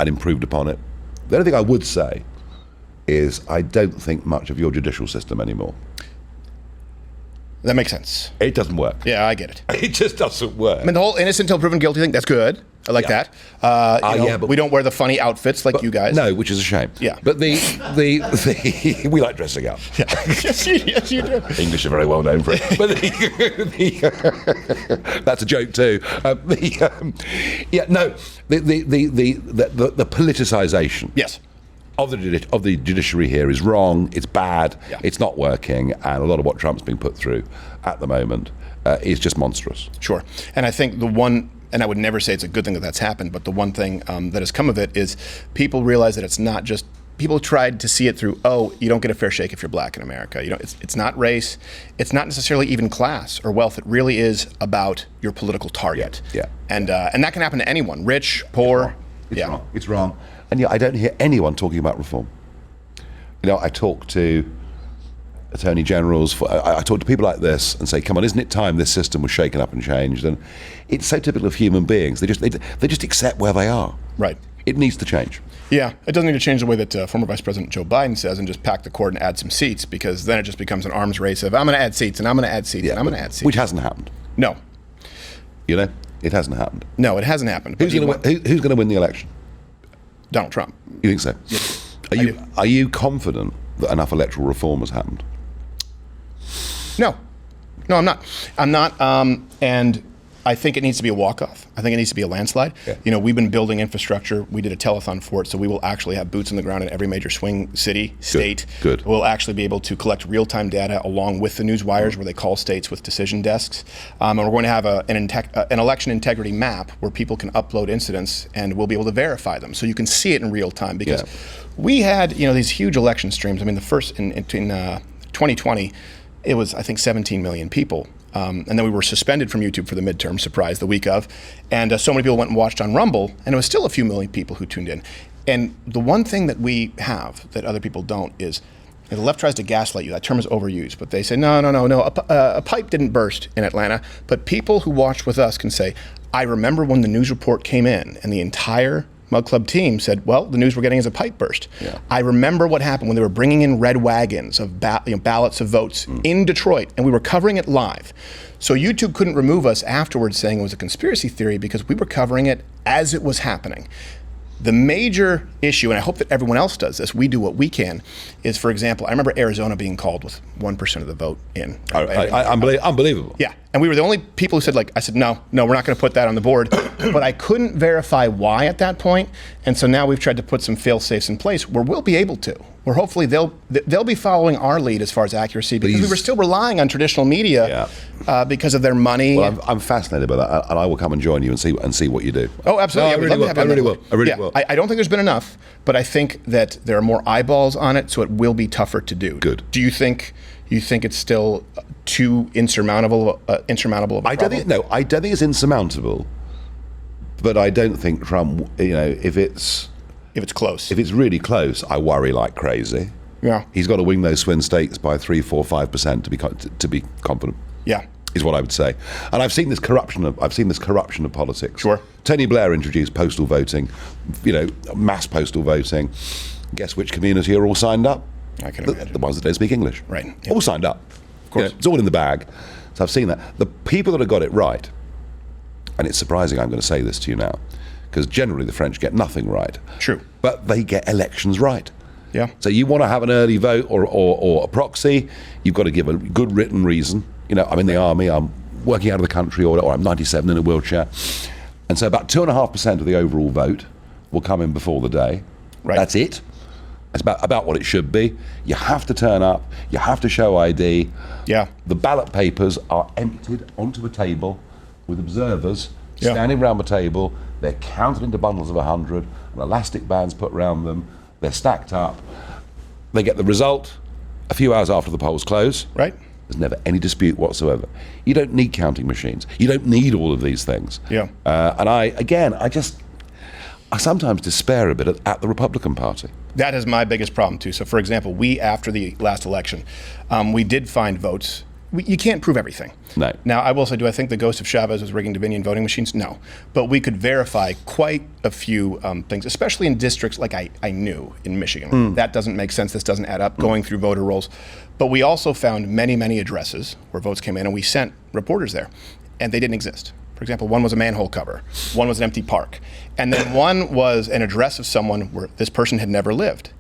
and improved upon it. The only thing I would say is I don't think much of your judicial system anymore. That makes sense. It doesn't work. Yeah, I get it. It just doesn't work. I mean, the whole innocent until proven guilty thing, that's good. I like that. But we don't wear the funny outfits like you guys. No, which is a shame. Yeah. But the we like dressing up. Yeah. yes, you do. English are very well known for it. But that's a joke too. The politicization. Yes. Of the judiciary here is wrong. It's bad. Yeah. It's not working, and a lot of what Trump's being put through at the moment is just monstrous. Sure, and I think the one, and I would never say it's a good thing that that's happened, but the one thing that has come of it is people realize that it's not just. People tried to see it through, you don't get a fair shake if you're black in America. It's not race. It's not necessarily even class or wealth. It really is about your political target. Yeah. And that can happen to anyone, rich, poor. It's wrong. It's wrong. And yet I don't hear anyone talking about reform. I talk to attorney generals, I talk to people like this and say, come on, isn't it time this system was shaken up and changed? And it's so typical of human beings. They just accept where they are. Right. It needs to change. Yeah, it doesn't need to change the way that former Vice President Joe Biden says and just pack the cord and add some seats, because then it just becomes an arms race of I'm going to add seats and I'm going to add seats and I'm going to add seats. Which hasn't happened. No. It hasn't happened. No, it hasn't happened. Who's going to win the election? Donald Trump. You think so? Yeah. Are you confident that enough electoral reform has happened? No, I'm not. And I think it needs to be a walk-off. I think it needs to be a landslide. Yeah. We've been building infrastructure. We did a telethon for it, so we will actually have boots on the ground in every major swing city, state. Good. We'll actually be able to collect real-time data along with the news wires where they call states with decision desks. And we're going to have an election integrity map where people can upload incidents and we'll be able to verify them. So you can see it in real time, because we had, these huge election streams. I mean, the first in 2020, it was, I think, 17 million people. And then we were suspended from YouTube for the midterm, surprise, the week of. And so many people went and watched on Rumble, and it was still a few million people who tuned in. And the one thing that we have that other people don't is, the left tries to gaslight you. That term is overused, but they say, no, a pipe didn't burst in Atlanta. But people who watched with us can say, I remember when the news report came in and the entire Mug Club team said, well, the news we're getting is a pipe burst. Yeah. I remember what happened when they were bringing in red wagons of ballots of votes in Detroit, and we were covering it live. So YouTube couldn't remove us afterwards saying it was a conspiracy theory, because we were covering it as it was happening. The major issue, and I hope that everyone else does this, we do what we can, is, for example, I remember Arizona being called with 1% of the vote in. Unbelievable. Yeah, and we were the only people who said, I said, no, we're not going to put that on the board. But I couldn't verify why at that point, and so now we've tried to put some fail-safes in place where we'll be able to. Where hopefully they'll be following our lead as far as accuracy, because we were still relying on traditional media because of their money. Well, I'm fascinated by that, and I will come and join you and see what you do. Oh, absolutely. No, I really will. I don't think there's been enough, but I think that there are more eyeballs on it, so it will be tougher to do. Good. Do you think it's still too insurmountable? Insurmountable. I don't think it's insurmountable, but I don't think Trump. If it's close. If it's really close, I worry like crazy. Yeah. He's got to win those swing states by 3, 4, 5% to be confident. Yeah. Is what I would say. And I've seen this corruption of politics. Sure. Tony Blair introduced postal voting, mass postal voting. Guess which community are all signed up? I can imagine. The ones that don't speak English. Right. Yeah. All signed up. Of course. It's all in the bag. So I've seen that. The people that have got it right, and it's surprising I'm going to say this to you now, because generally the French get nothing right. True. But they get elections right. Yeah. So you want to have an early vote or a proxy, you've got to give a good written reason. I'm in the army, I'm working out of the country, or I'm 97 in a wheelchair. And so about 2.5% of the overall vote will come in before the day. Right. That's it. It's about what it should be. You have to turn up, you have to show ID. Yeah. The ballot papers are emptied onto a table with observers standing around the table. They're counted into bundles of 100, an elastic band's put around them. they're stacked up, they get the result a few hours after the polls close. Right. There's never any dispute whatsoever. You don't need counting machines. You don't need all of these things. Yeah. And I sometimes despair a bit at the Republican Party. That is my biggest problem, too. So, for example, after the last election, we did find votes. You can't prove everything. No. Now, I will say, do I think the ghost of Chavez was rigging Dominion voting machines? No. But we could verify quite a few things, especially in districts like I knew in Michigan. That doesn't make sense. This doesn't add up, going through voter rolls. But we also found many, many addresses where votes came in, and we sent reporters there, and they didn't exist. For example, one was a manhole cover, one was an empty park, and then one was an address of someone where this person had never lived.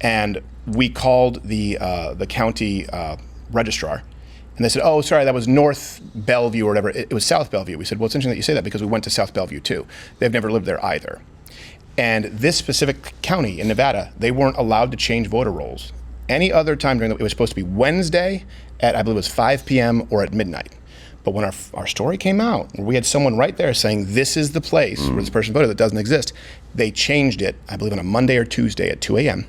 And we called the county registrar, and they said, oh, sorry, that was North Bellevue or whatever. It was South Bellevue. We said, well, it's interesting that you say that because we went to South Bellevue too. They've never lived there either. And this specific county in Nevada, they weren't allowed to change voter rolls. Any other time during it was supposed to be Wednesday at, I believe it was 5 p.m. or at midnight. But when our story came out, we had someone right there saying this is the place where this person voted that doesn't exist. They changed it, I believe, on a Monday or Tuesday at 2 a.m.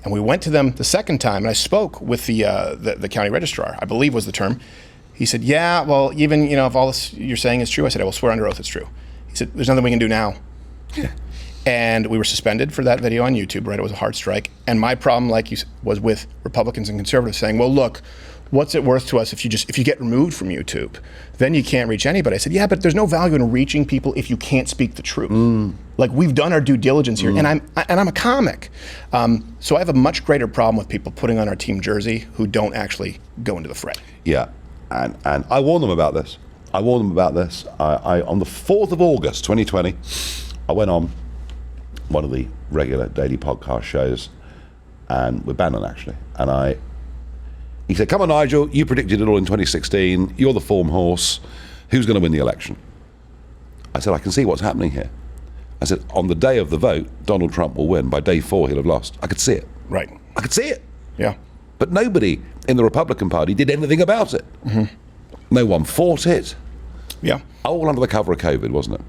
And we went to them the second time, and I spoke with the county registrar, I believe was the term. He said, yeah, well, even if all this you're saying is true, I said, I will swear under oath it's true. He said, there's nothing we can do now. Yeah. And we were suspended for that video on YouTube, right? It was a hard strike. And my problem, like you said, was with Republicans and conservatives saying, well, look, what's it worth to us if you get removed from YouTube? Then you can't reach anybody. I said, yeah, but there's no value in reaching people if you can't speak the truth. Like, we've done our due diligence here, and I'm a comic. So I have a much greater problem with people putting on our team jersey who don't actually go into the fray. Yeah, and I warned them about this. I on the 4th of August, 2020, I went on one of the regular daily podcast shows, and with Bannon actually, and he said, come on, Nigel, you predicted it all in 2016. You're the form horse. Who's going to win the election? I said, I can see what's happening here. I said, on the day of the vote, Donald Trump will win. By day 4, he'll have lost. I could see it. Right. I could see it. Yeah. But nobody in the Republican Party did anything about it. No one fought it. Yeah. All under the cover of COVID, wasn't it?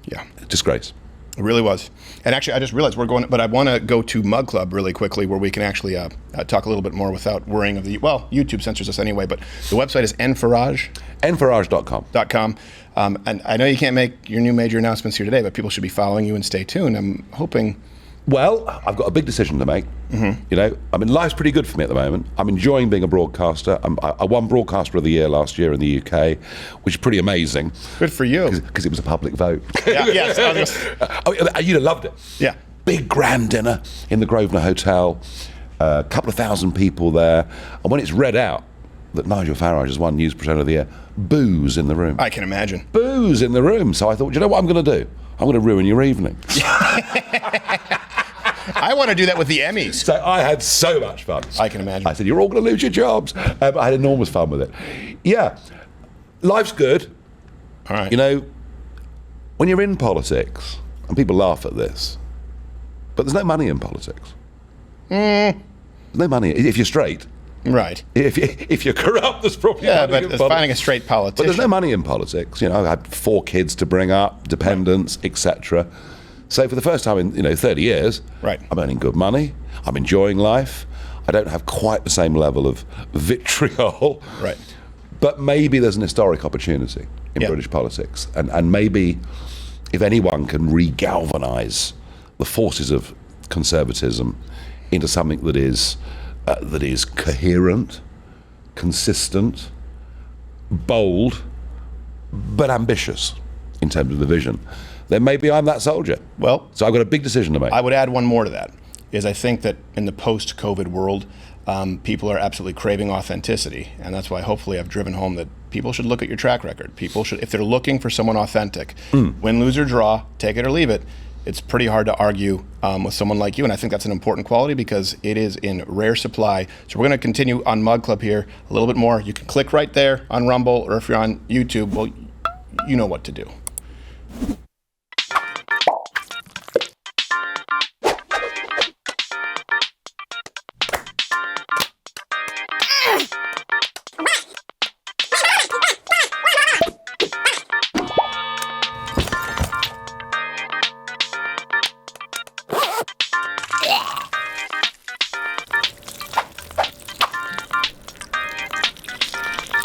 Yeah. Disgrace. It really was. And actually, I just realized but I want to go to Mug Club really quickly where we can actually talk a little bit more without worrying of YouTube censors us anyway, but the website is nfarage. nfarage.com. And I know you can't make your new major announcements here today, but people should be following you and stay tuned. I'm hoping... Well, I've got a big decision to make. Life's pretty good for me at the moment. I'm enjoying being a broadcaster. I won Broadcaster of the Year last year in the UK, which is pretty amazing. Good for you. Because it was a public vote. Yeah, yes. You'd have loved it. Yeah. Big grand dinner in the Grosvenor Hotel, a couple of thousand people there. And when it's read out that Nigel Farage has won News Presenter of the Year, booze in the room. I can imagine. Booze in the room. So I thought, you know what I'm going to do? I'm going to ruin your evening. I want to do that with the Emmys. So I had so much fun. I can imagine. I said, you're all going to lose your jobs. But I had enormous fun with it. Yeah, life's good. All right. When you're in politics, and people laugh at this, but there's no money in politics. There's no money if you're straight. Right. If you're corrupt, there's probably money in but finding a straight politician. But there's no money in politics. I had 4 kids to bring up, dependents, etc. So for the first time in 30 years, right. I'm earning good money. I'm enjoying life. I don't have quite the same level of vitriol. Right. But maybe there's an historic opportunity in British politics, and maybe if anyone can re-galvanise the forces of conservatism into something that is coherent, consistent, bold, but ambitious in terms of the vision, then maybe I'm that soldier. Well, so I've got a big decision to make. I would add one more to that, is I think that in the post-COVID world, people are absolutely craving authenticity, and that's why hopefully I've driven home that people should look at your track record. People should, if they're looking for someone authentic, win, lose, or draw, take it or leave it, it's pretty hard to argue with someone like you, and I think that's an important quality because it is in rare supply. So we're going to continue on Mug Club here a little bit more. You can click right there on Rumble, or if you're on YouTube, well, you know what to do.